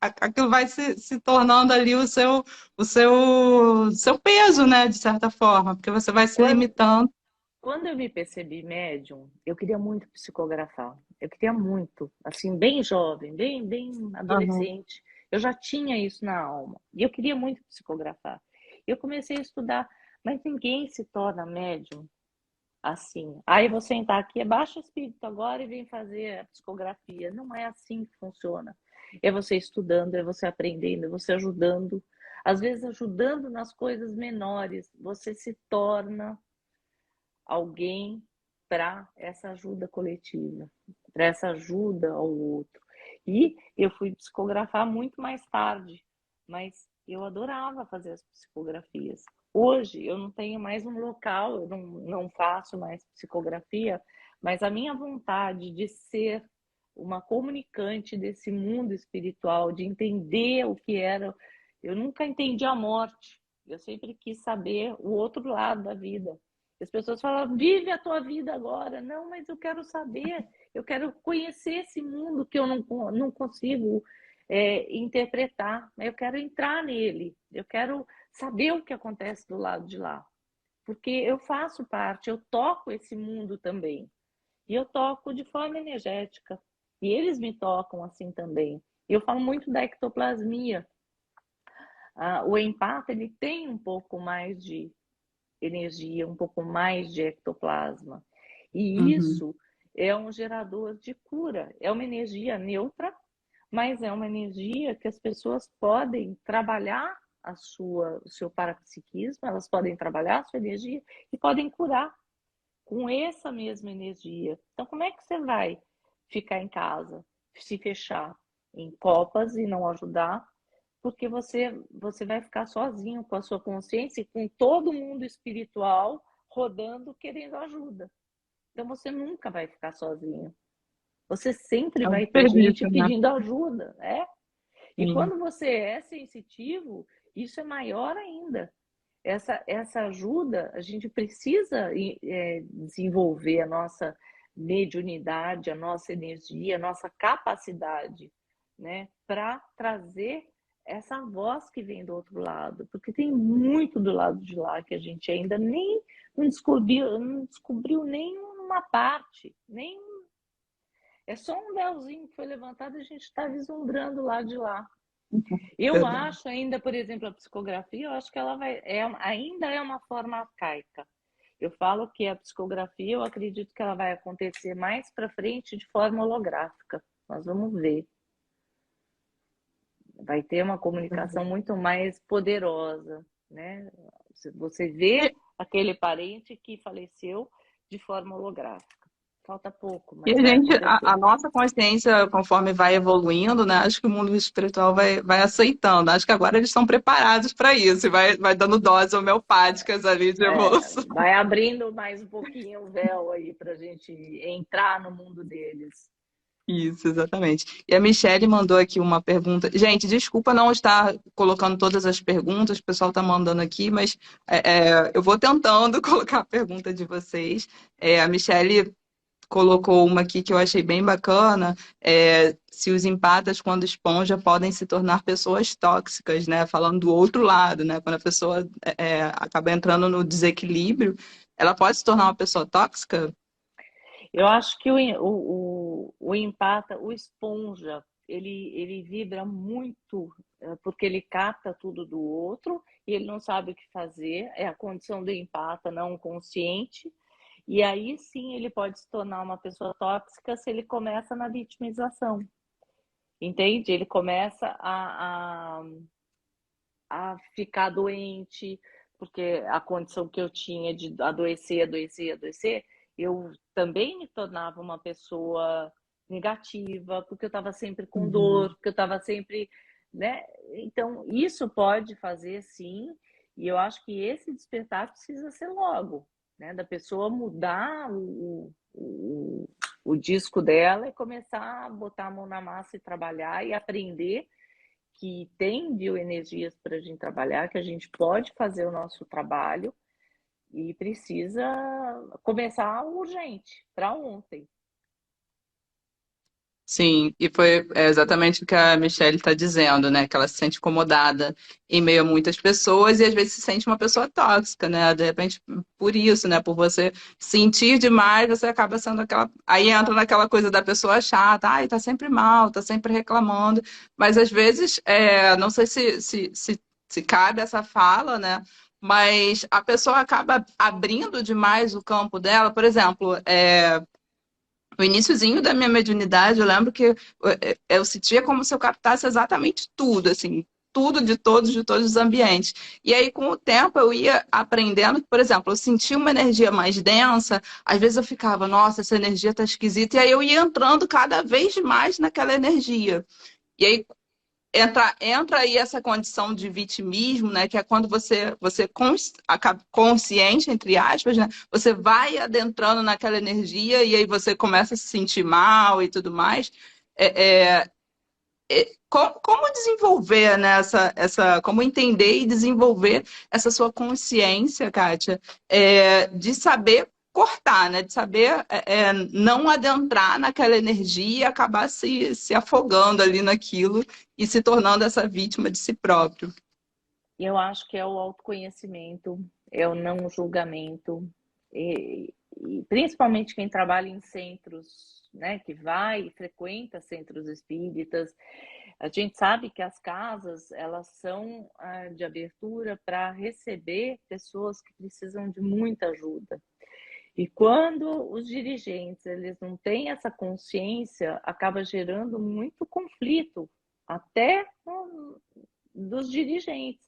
aquilo vai se tornando ali o seu peso, né, de certa forma, porque você vai se Quando, limitando. quando eu me percebi médium, eu queria muito psicografar. Eu queria muito, assim, bem jovem, bem Aham. adolescente. Eu já tinha isso na alma. E eu queria muito psicografar. Eu comecei a estudar, mas ninguém se torna médium assim. Aí vou sentar aqui, abaixa o espírito agora e vem fazer a psicografia. Não é assim que funciona. É você estudando, é você aprendendo, é você ajudando. Às vezes, ajudando nas coisas menores, você se torna alguém para essa ajuda coletiva, para essa ajuda ao outro. E eu fui psicografar muito mais tarde, mas eu adorava fazer as psicografias. Hoje eu não tenho mais um local, eu não faço mais psicografia, mas a minha vontade de ser uma comunicante desse mundo espiritual, de entender o que era. Eu nunca entendi a morte, eu sempre quis saber o outro lado da vida. As pessoas falam, vive a tua vida agora. Não, mas eu quero saber, eu quero conhecer esse mundo que eu não consigo interpretar. Eu quero entrar nele, eu quero saber o que acontece do lado de lá. Porque eu faço parte, eu toco esse mundo também. E eu toco de forma energética. E eles me tocam assim também. E eu falo muito da ectoplasmia. O empata, ele tem um pouco mais de energia, um pouco mais de ectoplasma. E Uhum. isso é um gerador de cura. É uma energia neutra, mas é uma energia que as pessoas podem trabalhar o seu parapsiquismo, elas podem trabalhar a sua energia e podem curar com essa mesma energia. Então, como é que você vai ficar em casa, se fechar em copas e não ajudar? Porque você vai ficar sozinho com a sua consciência e com todo mundo espiritual rodando querendo ajuda. Então você nunca vai ficar sozinho. Você sempre É um vai ter gente desperdício, né? pedindo ajuda, né? E Sim. quando você é sensitivo, isso é maior ainda. Essa ajuda, a gente precisa desenvolver a nossa mediunidade, a nossa energia, a nossa capacidade, né, para trazer essa voz que vem do outro lado, porque tem muito do lado de lá que a gente ainda nem não descobriu nenhuma parte, nem é só um véuzinho que foi levantado e a gente está vislumbrando lá de lá. Eu Verdade. acho ainda, por exemplo, a psicografia, eu acho que ela ainda é uma forma arcaica. Eu falo que a psicografia, eu acredito que ela vai acontecer mais para frente de forma holográfica. Nós vamos ver. Vai ter uma comunicação muito mais poderosa, né? Você vê aquele parente que faleceu de forma holográfica. Falta pouco, E mas a vai gente, a acontecer. nossa consciência, conforme vai evoluindo, né? Acho que o mundo espiritual vai aceitando. Acho que agora eles estão preparados para isso, e vai dando doses homeopáticas ali de evolução. Vai abrindo mais um pouquinho o véu aí para a gente entrar no mundo deles. Isso, exatamente. E a Michelle mandou aqui uma pergunta. Gente, desculpa não estar colocando todas as perguntas, o pessoal está mandando aqui, mas eu vou tentando colocar a pergunta de vocês. A Michelle colocou uma aqui que eu achei bem bacana, se os empatas, quando esponja, podem se tornar pessoas tóxicas, né? Falando do outro lado, né? Quando a pessoa acaba entrando no desequilíbrio, ela pode se tornar uma pessoa tóxica? Eu acho que o empata, o esponja, ele vibra muito, porque ele capta tudo do outro e ele não sabe o que fazer. É a condição do empata não consciente. E aí sim ele pode se tornar uma pessoa tóxica se ele começa na vitimização. Entende? Ele começa a ficar doente, porque a condição que eu tinha de adoecer, adoecer, adoecer, eu também me tornava uma pessoa negativa, porque eu estava sempre com dor, Uhum. porque eu estava sempre, né? Então, isso pode fazer sim, e eu acho que esse despertar precisa ser logo, né? Da pessoa mudar o disco dela e começar a botar a mão na massa e trabalhar e aprender que tem bioenergias para a gente trabalhar, que a gente pode fazer o nosso trabalho e precisa começar urgente, para ontem. Sim, e foi exatamente o que a Michelle está dizendo, né? Que ela se sente incomodada em meio a muitas pessoas e às vezes se sente uma pessoa tóxica, né? De repente, por isso, né? Por você sentir demais, você acaba sendo aquela. Aí entra naquela coisa da pessoa chata, ai, tá sempre mal, tá sempre reclamando. Mas às vezes, não sei se cabe essa fala, né? Mas a pessoa acaba abrindo demais o campo dela. Por exemplo, no iniciozinho da minha mediunidade, eu lembro que eu sentia como se eu captasse exatamente tudo, assim, tudo de todos os ambientes. E aí, com o tempo, eu ia aprendendo, por exemplo, eu sentia uma energia mais densa, às vezes eu ficava, nossa, essa energia tá esquisita, e aí eu ia entrando cada vez mais naquela energia. E aí, entra aí essa condição de vitimismo, né? Que é quando você acaba consciente, entre aspas, né? Você vai adentrando naquela energia e aí você começa a se sentir mal e tudo mais. É, é, como desenvolver, né, como entender e desenvolver essa sua consciência, Kátia, de saber cortar, né, de saber não adentrar naquela energia e acabar se afogando ali naquilo e se tornando essa vítima de si próprio. Eu acho que é o autoconhecimento, é o não julgamento, e principalmente quem trabalha em centros, né, que vai e frequenta centros espíritas, a gente sabe que as casas, elas são de abertura para receber pessoas que precisam de muita ajuda. E quando os dirigentes, eles não têm essa consciência, acaba gerando muito conflito, até dos dirigentes.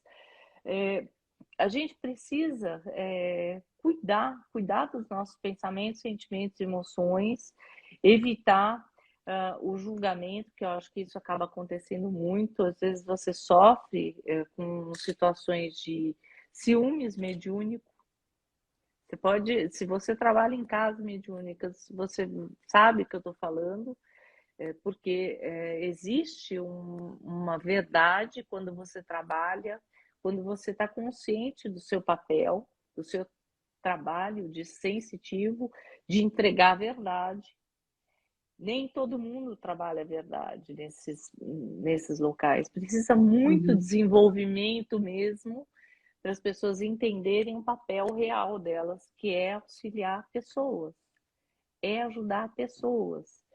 É, a gente precisa cuidar dos nossos pensamentos, sentimentos, emoções, evitar o julgamento, que eu acho que isso acaba acontecendo muito. Às vezes você sofre com situações de ciúmes mediúnico. Você pode, se você trabalha em casas mediúnicas, você sabe o que eu estou falando, porque existe uma verdade quando você trabalha, quando você está consciente do seu papel, do seu trabalho de sensitivo, de entregar a verdade. Nem todo mundo trabalha a verdade nesses locais. Precisa muito Uhum. desenvolvimento mesmo para as pessoas entenderem o papel real delas, que é auxiliar pessoas, é ajudar pessoas.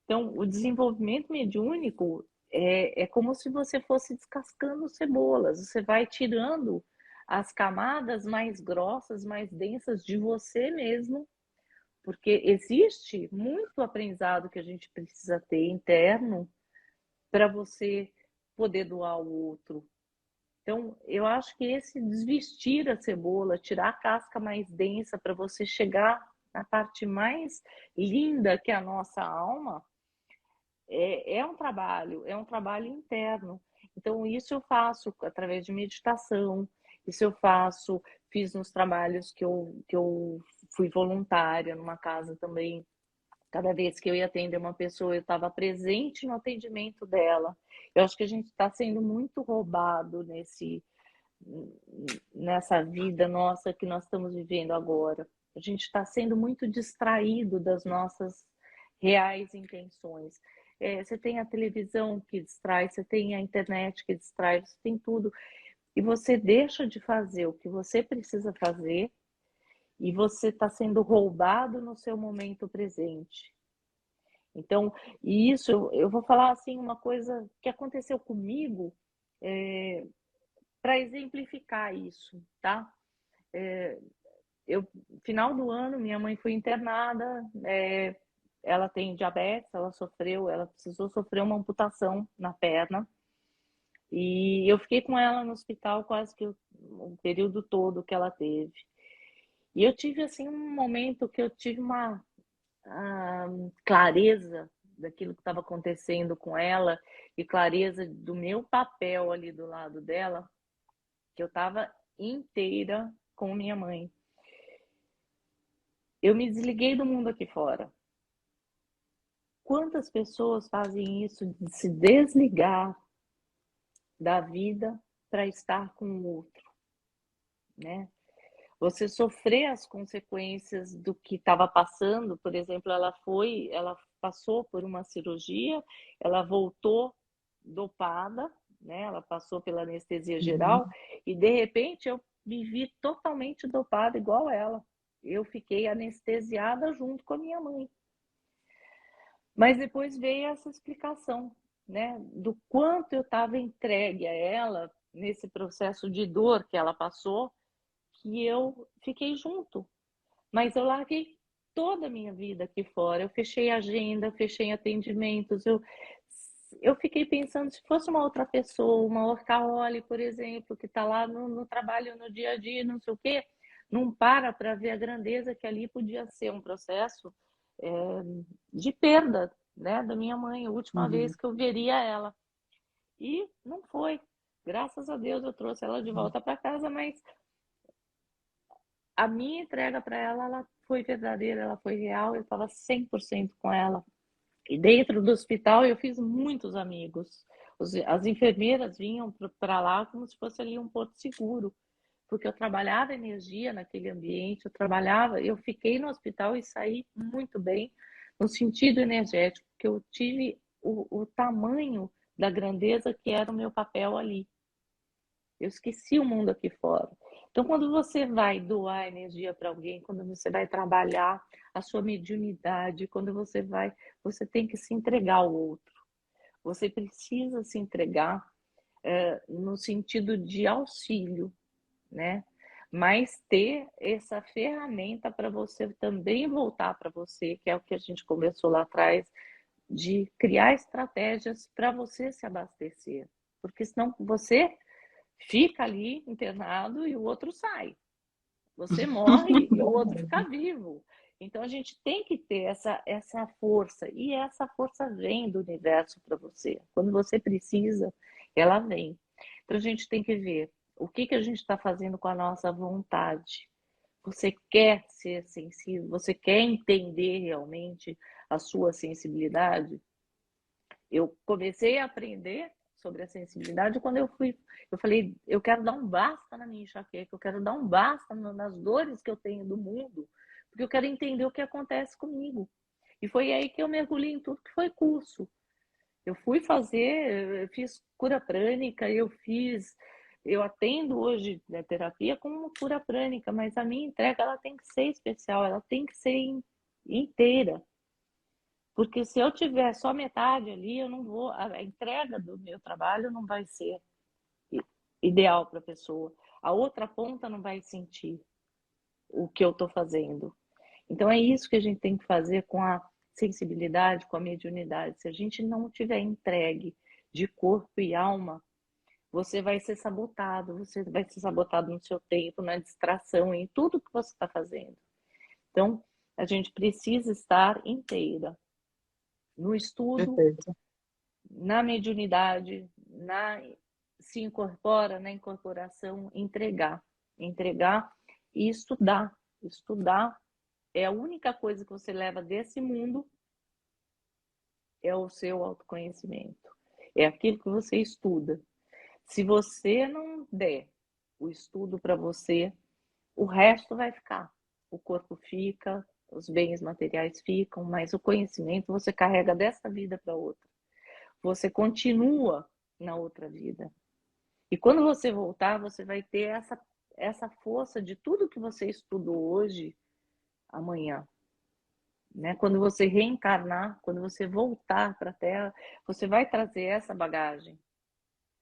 Então, o desenvolvimento mediúnico é como se você fosse descascando cebolas. Você vai tirando as camadas mais grossas, mais densas de você mesmo, porque existe muito aprendizado que a gente precisa ter interno para você poder doar ao outro. Então, eu acho que esse desvestir a cebola, tirar a casca mais densa para você chegar na parte mais linda que é a nossa alma, é um trabalho interno. Então, isso eu faço através de meditação, isso eu faço, fiz nos trabalhos que eu fui voluntária numa casa também. Cada vez que eu ia atender uma pessoa, eu estava presente no atendimento dela. Eu acho que a gente está sendo muito roubado nessa vida nossa que nós estamos vivendo agora. A gente está sendo muito distraído das nossas reais intenções. Você tem a televisão que distrai, você tem a internet que distrai, você tem tudo. E você deixa de fazer o que você precisa fazer e você está sendo roubado no seu momento presente. Então, e isso eu vou falar assim uma coisa que aconteceu comigo para exemplificar isso, tá? Eu final do ano minha mãe foi internada, ela tem diabetes, ela precisou sofrer uma amputação na perna e eu fiquei com ela no hospital quase que o período todo que ela teve. E eu tive assim um momento que eu tive uma clareza daquilo que estava acontecendo com ela e clareza do meu papel ali do lado dela, que eu estava inteira com minha mãe. Eu me desliguei do mundo aqui fora. Quantas pessoas fazem isso de se desligar da vida para estar com o outro, né? você sofrer as consequências do que estava passando. Por exemplo, ela passou por uma cirurgia, ela voltou dopada, né? Ela passou pela anestesia geral Uhum. e de repente eu me vi totalmente dopada igual ela. Eu fiquei anestesiada junto com a minha mãe. Mas depois veio essa explicação, né, do quanto eu estava entregue a ela nesse processo de dor que ela passou, que eu fiquei junto. Mas eu larguei toda a minha vida aqui fora. Eu fechei agenda, fechei atendimentos. Eu fiquei pensando, se fosse uma outra pessoa, uma workaholic, por exemplo, que está lá no trabalho, no dia a dia, não sei o quê, não para ver a grandeza que ali podia ser um processo é, de perda, né, da minha mãe, a última vez Uhum. que eu veria ela. E não foi. Graças a Deus eu trouxe ela de volta para casa, mas a minha entrega para ela, ela foi verdadeira, ela foi real, eu estava 100% com ela. E dentro do hospital eu fiz muitos amigos. As enfermeiras vinham para lá como se fosse ali um porto seguro, porque eu trabalhava energia naquele ambiente, eu fiquei no hospital e saí muito bem no sentido energético, porque eu tive o tamanho da grandeza que era o meu papel ali. Eu esqueci o mundo aqui fora. Então, quando você vai doar energia para alguém, quando você vai trabalhar a sua mediunidade, quando você tem que se entregar ao outro. Você precisa se entregar no sentido de auxílio, né? Mas ter essa ferramenta para você também voltar para você, que é o que a gente conversou lá atrás, de criar estratégias para você se abastecer. Porque senão você fica ali internado e o outro sai. Você morre e o outro fica vivo. Então a gente tem que ter essa força. E essa força vem do universo para você. Quando você precisa, ela vem. Então a gente tem que ver o que a gente está fazendo com a nossa vontade. Você quer ser sensível? Você quer entender realmente a sua sensibilidade? Eu comecei a aprender sobre a sensibilidade quando eu falei, eu quero dar um basta na minha enxaqueca, eu quero dar um basta nas dores que eu tenho do mundo, porque eu quero entender o que acontece comigo. E foi aí que eu mergulhei em tudo que foi curso. Eu fiz cura prânica, eu atendo hoje na terapia como cura prânica, mas a minha entrega ela tem que ser especial, ela tem que ser inteira. Porque se eu tiver só metade ali, eu não vou, a entrega do meu trabalho não vai ser ideal para a pessoa. A outra ponta não vai sentir o que eu estou fazendo. Então é isso que a gente tem que fazer com a sensibilidade, com a mediunidade. Se a gente não tiver entregue de corpo e alma, você vai ser sabotado no seu tempo, na distração, em tudo que você está fazendo. Então, a gente precisa estar inteira no estudo, Perfeito. na mediunidade, se incorpora na incorporação, entregar e estudar. Estudar é a única coisa que você leva desse mundo, é o seu autoconhecimento. É aquilo que você estuda. Se você não der o estudo para você, o resto vai ficar. O corpo fica, os bens materiais ficam, mas o conhecimento você carrega dessa vida para outra. Você continua na outra vida. E quando você voltar, você vai ter essa força de tudo que você estudou hoje, amanhã. Né? Quando você reencarnar, quando você voltar para a Terra, você vai trazer essa bagagem.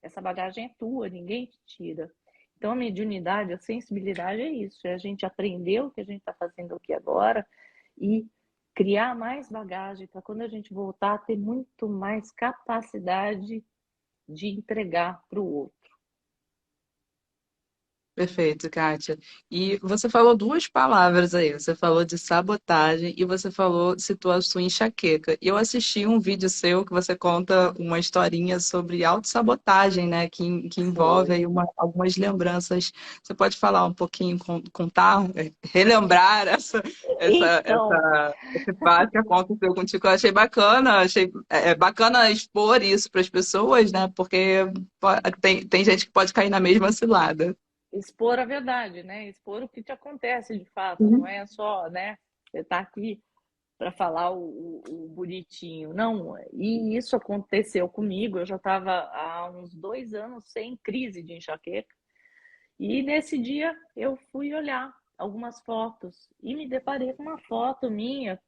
Essa bagagem é tua, ninguém te tira. Então, a mediunidade, a sensibilidade é isso. É a gente aprender o que a gente está fazendo aqui agora e criar mais bagagem para quando a gente voltar, ter muito mais capacidade de entregar para o outro. Perfeito, Kátia. E você falou duas palavras aí. Você falou de sabotagem e você falou, citou a sua enxaqueca. E eu assisti um vídeo seu que você conta uma historinha sobre autossabotagem, né? Que envolve Foi. aí algumas lembranças. Você pode falar um pouquinho, contar, relembrar Então, esse fato que aconteceu contigo? Eu achei bacana, bacana expor isso para as pessoas, né? Porque tem gente que pode cair na mesma cilada. expor a verdade, né? Expor o que te acontece de fato, não Uhum. é só, né? Você tá aqui para falar o bonitinho. Não, e isso aconteceu comigo. Eu já estava há uns 2 anos sem crise de enxaqueca. E nesse dia eu fui olhar algumas fotos e me deparei com uma foto minha.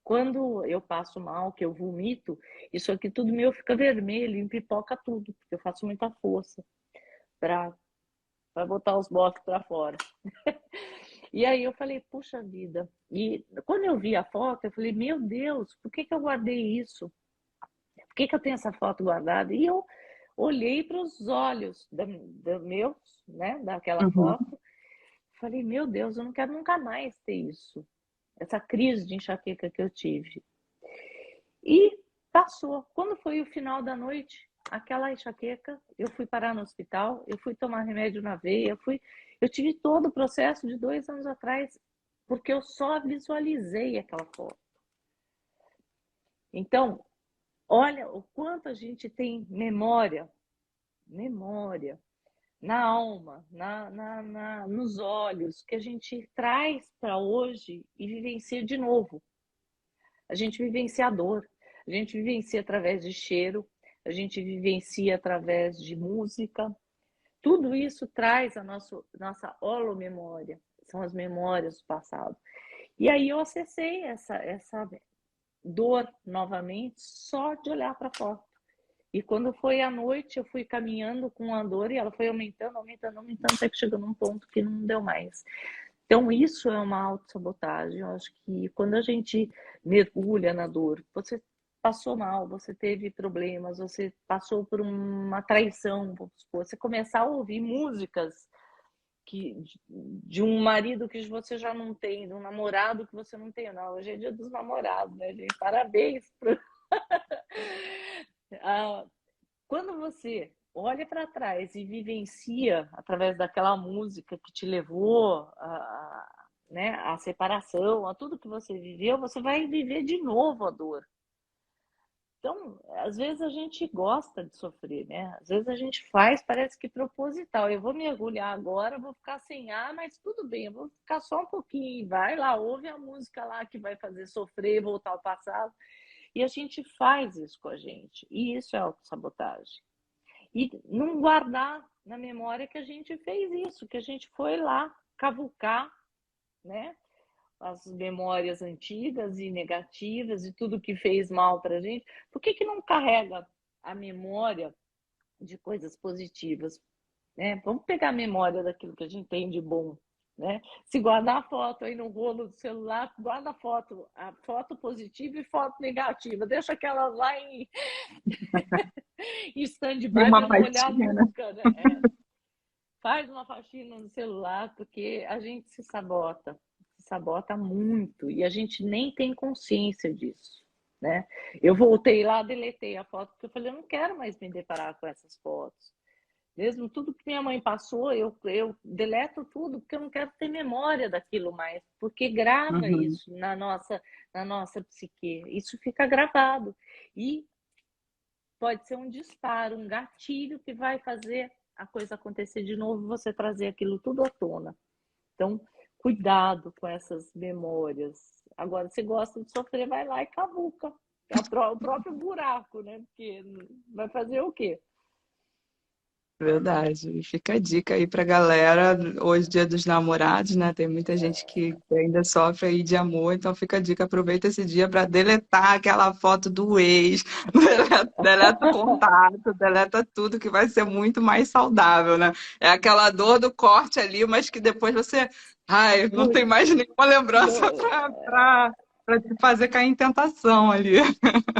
Quando eu passo mal, que eu vomito, isso aqui tudo meu fica vermelho, empipoca tudo, porque eu faço muita força para botar os bofs para fora. E aí eu falei, puxa vida. E quando eu vi a foto, eu falei, meu Deus, por que que eu guardei isso? Por que que eu tenho essa foto guardada? E eu olhei para os olhos da meus, né, daquela Uhum. foto. Falei, meu Deus, eu não quero nunca mais ter isso. Essa crise de enxaqueca que eu tive. E passou. Quando foi o final da noite, aquela enxaqueca, eu fui parar no hospital, eu fui tomar remédio na veia, eu tive todo o processo de 2 anos atrás, porque eu só visualizei aquela foto. Então, olha o quanto a gente tem memória, memória na alma, nos olhos, que a gente traz para hoje e vivencia de novo. A gente vivencia a dor, a gente vivencia através de cheiro, a gente vivencia através de música. Tudo isso traz a nossa holomemória, são as memórias do passado. E aí eu acessei essa dor novamente só de olhar para a foto. E quando foi à noite, eu fui caminhando com a dor e ela foi aumentando, aumentando, aumentando, até que chegou num ponto que não deu mais. Então, isso é uma autossabotagem. Eu acho que quando a gente mergulha na dor, você passou mal, você teve problemas, você passou por uma traição, vamos supor, você começar a ouvir músicas de um marido que você já não tem, de um namorado que você não tem, não. Hoje é dia dos namorados, né, gente? Parabéns. Ah, quando você olha para trás e vivencia através daquela música que te levou né, a separação, a tudo que você viveu, você vai viver de novo a dor. Então, às vezes a gente gosta de sofrer, né? Às vezes a gente faz, parece que proposital. Eu vou mergulhar agora, vou ficar sem ar, mas tudo bem, eu vou ficar só um pouquinho. Vai lá, ouve a música lá que vai fazer sofrer, voltar ao passado. E a gente faz isso com a gente. E isso é autossabotagem. E não guardar na memória que a gente fez isso, que a gente foi lá cavucar, né? As memórias antigas e negativas e tudo que fez mal para a gente. Por que que não carrega a memória de coisas positivas, né? Vamos pegar a memória daquilo que a gente tem de bom, né? Se guardar a foto aí no rolo do celular, guarda a foto positiva e foto negativa. Deixa aquelas lá em E stand-by uma para não olhar pastinha, né? nunca, né? Faz uma faxina no celular, porque a gente se sabota muito e a gente nem tem consciência disso, né? Eu voltei lá, deletei a foto, porque eu falei, eu não quero mais me deparar com essas fotos. Mesmo tudo que minha mãe passou, eu deleto tudo, porque eu não quero ter memória daquilo mais, porque grava Uhum. isso na nossa psique, isso fica gravado. E pode ser um disparo, um gatilho que vai fazer a coisa acontecer de novo e você trazer aquilo tudo à tona. Então, cuidado com essas memórias. Agora, se gosta de sofrer, vai lá e cavuca. É o próprio buraco, né? Porque vai fazer o quê? Verdade. E fica a dica aí pra galera. Hoje, Dia dos Namorados, né? Tem muita gente que ainda sofre aí de amor, então fica a dica. Aproveita esse dia para deletar aquela foto do ex, deleta o contato, deleta tudo, que vai ser muito mais saudável, né? É aquela dor do corte ali, mas que depois você, ai, não tem mais nenhuma lembrança para te fazer cair em tentação ali.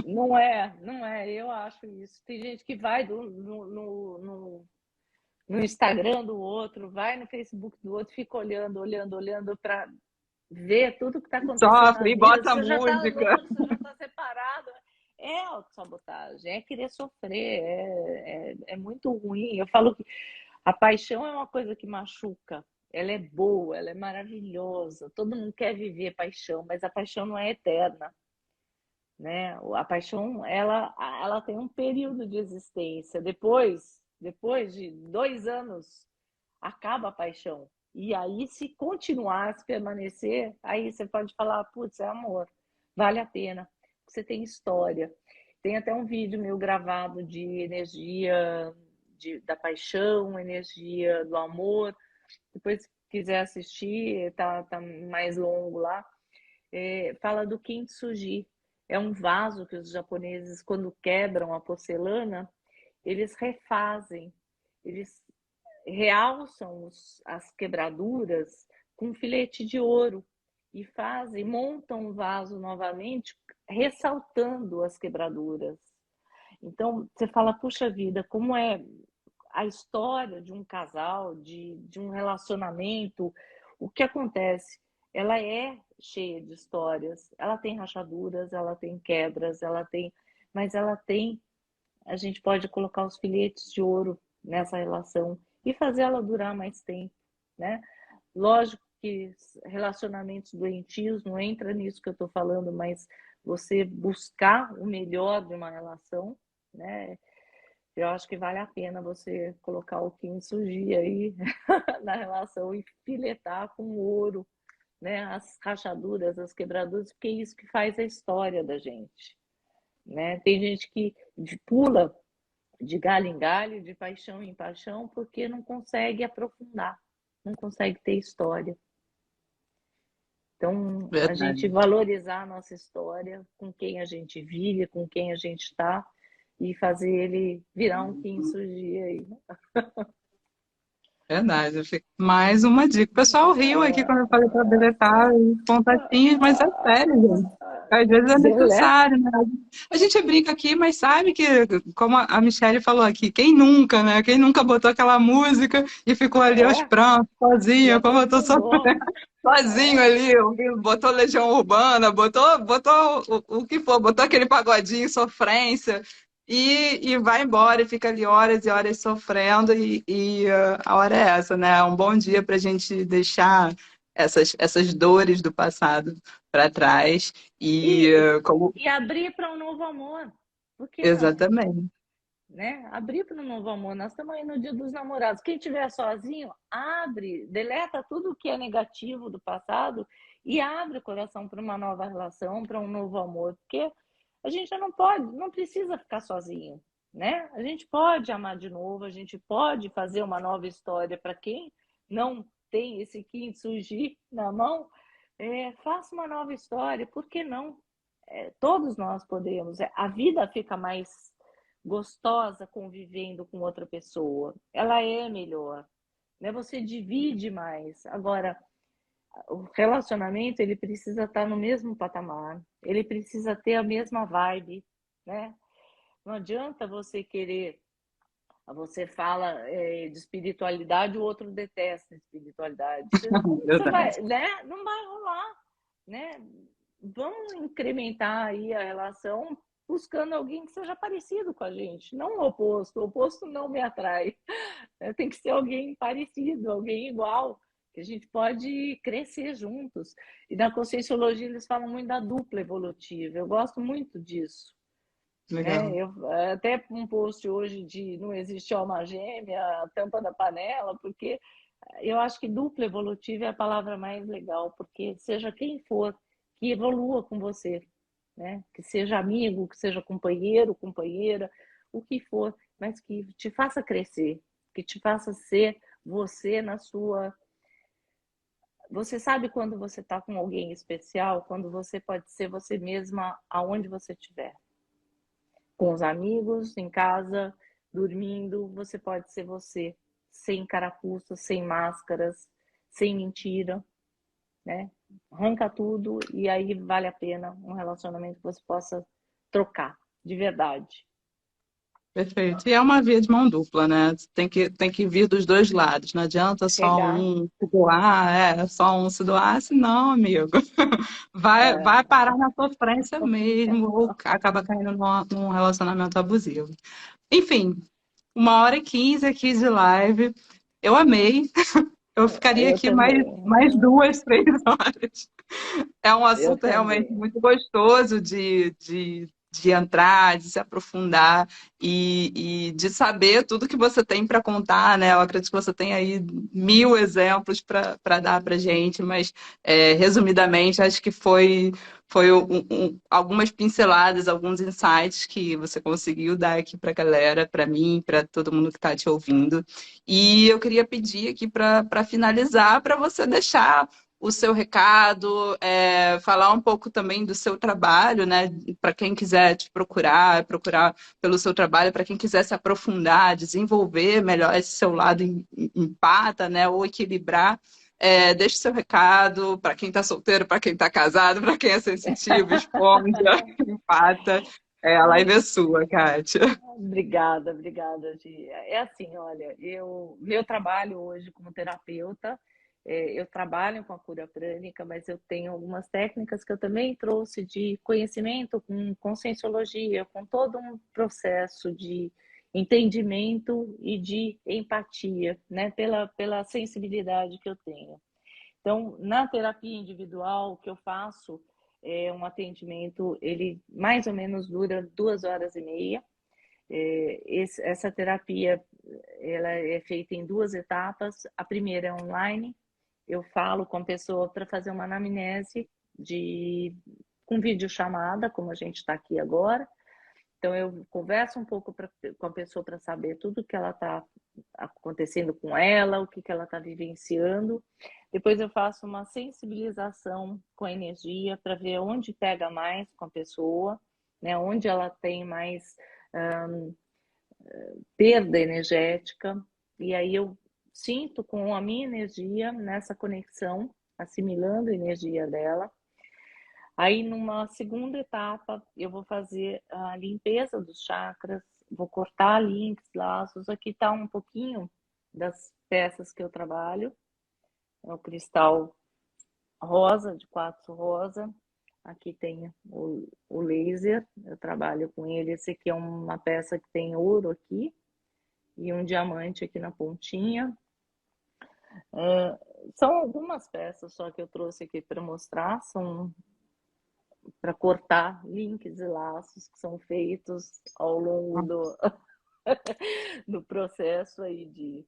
Não é, não é, eu acho isso. Tem gente que vai no Instagram do outro, vai no Facebook do outro, fica olhando, olhando, olhando para ver tudo que está acontecendo na Sofre e vida. bota Você já está música. louco, você já está separado. É autossabotagem, é querer sofrer, é muito ruim. Eu falo que a paixão é uma coisa que machuca. Ela é boa, ela é maravilhosa. Todo mundo quer viver paixão, mas a paixão não é eterna, né? A paixão, ela tem um período de existência. Depois de 2 anos acaba a paixão. E aí, se continuar, se permanecer, aí você pode falar, putz, é amor, vale a pena. Você tem história. Tem até um vídeo meu gravado de energia da paixão, energia do amor. Depois, se quiser assistir, tá mais longo lá. Fala do kintsugi. É um vaso que os japoneses, quando quebram a porcelana, eles refazem, eles realçam as quebraduras com filete de ouro e montam o vaso novamente, ressaltando as quebraduras. Então, você fala, puxa vida, como é a história de um casal, de um relacionamento, o que acontece? Ela é cheia de histórias, ela tem rachaduras, ela tem quebras, mas ela tem, a gente pode colocar os filetes de ouro nessa relação e fazer ela durar mais tempo, né? Lógico que relacionamentos doentios não entra nisso que eu estou falando, mas você buscar o melhor de uma relação, né? Eu acho que vale a pena você colocar o kintsugi aí na relação e filetar com ouro, né? As rachaduras, as quebraduras, porque é isso que faz a história da gente, né? Tem gente que pula de galho em galho, de paixão em paixão, porque não consegue aprofundar, não consegue ter história. Então, a gente Verdade. valorizar a nossa história, com quem a gente vive, com quem a gente está, e fazer ele virar um kintsugi aí. Verdade. Mais uma dica. O pessoal riu aqui quando eu falei para deletar os contatinhos, mas é sério, gente. Às vezes é Deleta. necessário, né? A gente brinca aqui, mas sabe que, como a Michelle falou aqui, quem nunca, né? Quem nunca botou aquela música e ficou ali aos prantos, Se sozinha, como eu tô aprofundou. sofrendo, sozinho É, ali, botou Legião Urbana, botou o que for, botou aquele pagodinho, sofrência. E vai embora e fica ali horas e horas sofrendo, a hora é essa, né? É um bom dia para a gente deixar essas dores do passado para trás e, como e abrir para um novo amor. Por que não? exatamente. Né? Abrir para um novo amor. Nós estamos aí no Dia dos Namorados. Quem estiver sozinho, abre, deleta tudo que é negativo do passado e abre o coração para uma nova relação, para um novo amor, porque a gente não pode, não precisa ficar sozinho, né? A gente pode amar de novo, a gente pode fazer uma nova história para quem não tem esse kintsugi na mão, faça uma nova história, por que não? Todos nós podemos. A vida fica mais gostosa convivendo com outra pessoa. Ela é melhor, né? Você divide mais. Agora, o relacionamento ele precisa estar no mesmo patamar, ele precisa ter a mesma vibe, né? Não adianta você querer, você fala de espiritualidade, o outro detesta espiritualidade. Como que você Verdade. vai, né? Não vai rolar, né? Vamos incrementar aí a relação buscando alguém que seja parecido com a gente, não o oposto. O oposto não me atrai. Tem que ser alguém parecido, alguém igual, que a gente pode crescer juntos. E na Conscienciologia eles falam muito da dupla evolutiva. Eu gosto muito disso. Né? Legal. Até um post hoje de não existe alma gêmea, a tampa da panela, porque eu acho que dupla evolutiva é a palavra mais legal, porque seja quem for, que evolua com você, né? Que seja amigo, que seja companheiro, companheira, o que for, mas que te faça crescer, que te faça ser você na sua. Você sabe quando você está com alguém especial, quando você pode ser você mesma aonde você estiver. Com os amigos, em casa, dormindo, você pode ser você, sem carapuça, sem máscaras, sem mentira, né? Arranca tudo e aí vale a pena um relacionamento que você possa trocar, de verdade. Perfeito. E é uma via de mão dupla, né? Tem que vir dos dois lados. Não adianta só Chegar, um se doar, só um se doar, senão, amigo, vai é, parar na sofrência mesmo, ou acaba caindo num relacionamento abusivo. Enfim, 1h15 aqui de live. Eu amei. Eu ficaria eu aqui mais, também, mais 2, 3 horas. É um eu assunto realmente também. muito gostoso de de entrar, de se aprofundar e de saber tudo que você tem para contar, né? Eu acredito que você tem aí 1000 exemplos para dar para gente, mas resumidamente, acho que foi algumas pinceladas, alguns insights que você conseguiu dar aqui para a galera, para mim, para todo mundo que está te ouvindo. E eu queria pedir aqui para finalizar, para você deixar o seu recado, falar um pouco também do seu trabalho, né? Para quem quiser te procurar pelo seu trabalho, para quem quiser se aprofundar, desenvolver melhor esse seu lado empata, né? Ou equilibrar. Deixe seu recado para quem está solteiro, para quem está casado, para quem é sensitivo, esponja, empata. A live é sua, Kátia. Obrigada, obrigada, Gia. É assim, olha, meu trabalho hoje como terapeuta, eu trabalho com a cura prânica, mas eu tenho algumas técnicas que eu também trouxe de conhecimento com conscienciologia, com todo um processo de entendimento e de empatia, né, pela sensibilidade que eu tenho. Então, na terapia individual, o que eu faço é um atendimento, ele mais ou menos dura 2 horas e meia. Essa terapia ela é feita em 2 etapas. A primeira é online, eu falo com a pessoa para fazer uma anamnese com videochamada, como a gente está aqui agora. Então, eu converso um pouco com a pessoa para saber tudo que ela está acontecendo com ela, o que ela está vivenciando. Depois, eu faço uma sensibilização com a energia para ver onde pega mais com a pessoa, né? Onde ela tem mais perda energética. E aí, eu sinto com a minha energia nessa conexão, assimilando a energia dela. Aí, numa segunda etapa, eu vou fazer a limpeza dos chakras, vou cortar links, laços. Aqui está um pouquinho das peças que eu trabalho. É o cristal rosa, de quartzo rosa. Aqui tem o laser, eu trabalho com ele. Esse aqui é uma peça que tem ouro aqui e um diamante aqui na pontinha. São algumas peças só que eu trouxe aqui para mostrar, são para cortar links e laços que são feitos ao longo do processo aí de...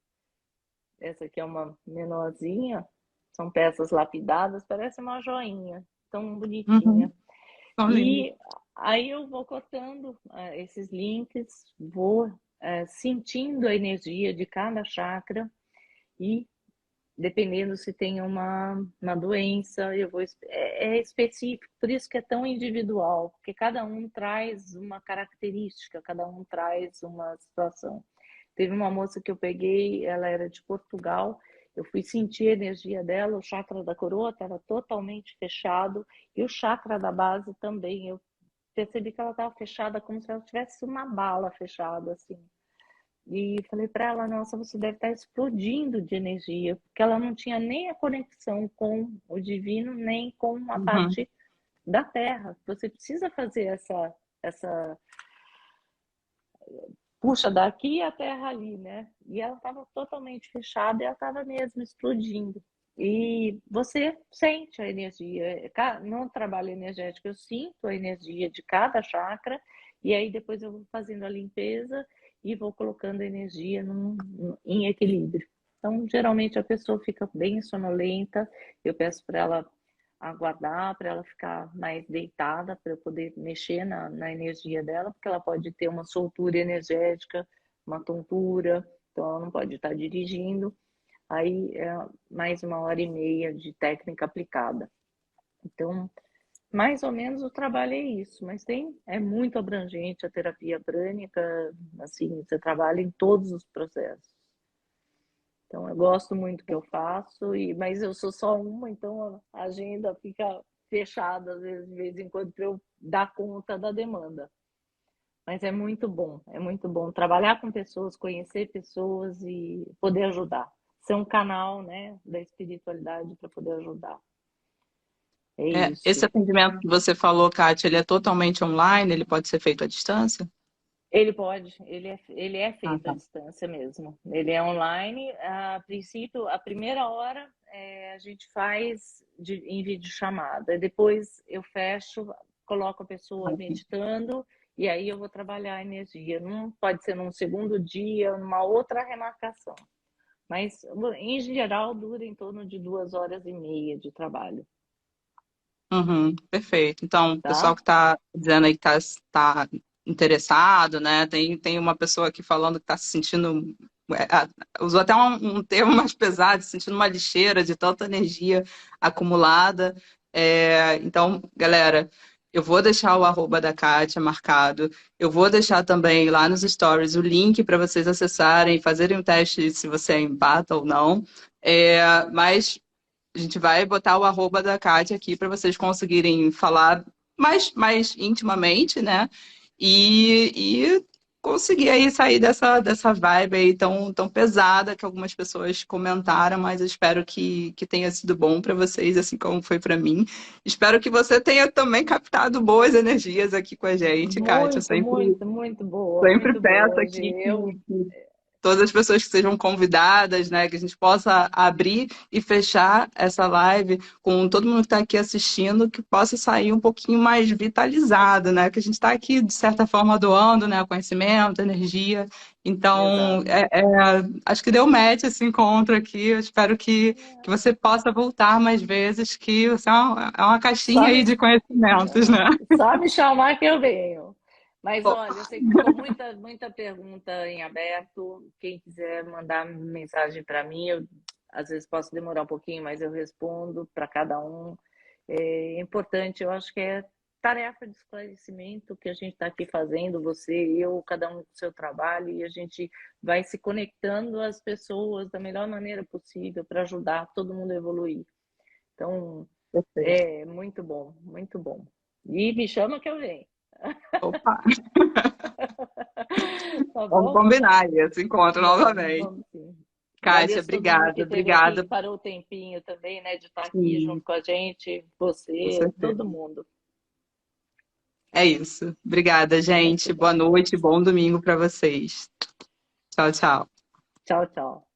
Essa aqui é uma menorzinha, são peças lapidadas, parece uma joinha, tão bonitinha. Uhum. Tão lindo. E aí eu vou cortando esses links, vou sentindo a energia de cada chakra e dependendo se tem uma doença, é específico, por isso que é tão individual, porque cada um traz uma característica, cada um traz uma situação. Teve uma moça que eu peguei, ela era de Portugal, eu fui sentir a energia dela, o chakra da coroa estava totalmente fechado e o chakra da base também. Eu percebi que ela estava fechada como se ela tivesse uma bala fechada, assim. E falei para ela, nossa, você deve estar explodindo de energia, porque ela não tinha nem a conexão com o divino, nem com a Uhum. parte da terra. Você precisa fazer essa puxa daqui a terra ali, né? E ela estava totalmente fechada e ela estava mesmo explodindo. E você sente a energia. No trabalho energético, eu sinto a energia de cada chakra, e aí depois eu vou fazendo a limpeza e vou colocando a energia em equilíbrio. Então, geralmente a pessoa fica bem sonolenta, eu peço para ela aguardar, para ela ficar mais deitada, para eu poder mexer na energia dela, porque ela pode ter uma soltura energética, uma tontura, então ela não pode estar dirigindo. Aí é mais 1 hora e meia de técnica aplicada. Então, mais ou menos o trabalho é isso, mas é muito abrangente a terapia prânica, assim, você trabalha em todos os processos. Então, eu gosto muito do que eu faço, mas eu sou só uma, então a agenda fica fechada, às vezes, de vez em quando, para eu dar conta da demanda. Mas é muito bom trabalhar com pessoas, conhecer pessoas e poder ajudar. Ser um canal, né, da espiritualidade para poder ajudar. É Esse isso. atendimento que você falou, Kátia, ele é totalmente online, ele pode ser feito à distância? Ele é Ah, feito à tá. distância mesmo. Ele é online. A princípio, a primeira hora a gente faz em videochamada. Depois eu fecho coloco a pessoa meditando e aí eu vou trabalhar a energia. Não pode ser num segundo dia, numa outra remarcação. Mas, em geral, dura em torno de 2 horas e meia de trabalho, Uhum, perfeito. Então, o pessoal tá? que está dizendo aí que tá interessado, né? Tem uma pessoa aqui falando que está se sentindo. Usou até um termo mais pesado, se sentindo uma lixeira de tanta energia acumulada. Então, galera, eu vou deixar o arroba da Kátia marcado. Eu vou deixar também lá nos stories o link para vocês acessarem, fazerem o teste se você empata ou não. Mas a gente vai botar o arroba da Kátia aqui para vocês conseguirem falar mais intimamente, né? E conseguir aí sair dessa vibe aí tão pesada que algumas pessoas comentaram, mas eu espero que tenha sido bom para vocês, assim como foi para mim. Espero que você tenha também captado boas energias aqui com a gente, Kátia. Eu Muito, muito, sempre muito peço boa, aqui Gil. que todas as pessoas que sejam convidadas, né, que a gente possa abrir e fechar essa live com todo mundo que está aqui assistindo, que possa sair um pouquinho mais vitalizado, né, que a gente está aqui, de certa forma, doando, né, conhecimento, energia. Então, Exato. acho que deu match esse encontro aqui. Eu espero que você possa voltar mais vezes, que você é uma caixinha Só aí me, de conhecimentos, né? só me chamar que eu venho. Mas olha, eu sei que ficou muita pergunta em aberto. Quem quiser mandar mensagem para mim, eu às vezes posso demorar um pouquinho, mas eu respondo para cada um. É importante, eu acho que é tarefa de esclarecimento que a gente está aqui fazendo, você, eu, cada um com o seu trabalho, e a gente vai se conectando às pessoas da melhor maneira possível para ajudar todo mundo a evoluir. Então, Perfeito. é muito bom, muito bom. E me chama que eu venho, Opa! tá Vamos bom? combinar esse encontro novamente. Vamos sim. Kátia, Agradeço todo mundo obrigada, que esteve aqui, que obrigada. parou o tempinho também, né, de estar aqui Sim, junto com a gente, com você, certeza. todo mundo. É isso. Obrigada, gente. Boa Gratidão. noite, bom domingo para vocês. Tchau, tchau. Tchau, tchau.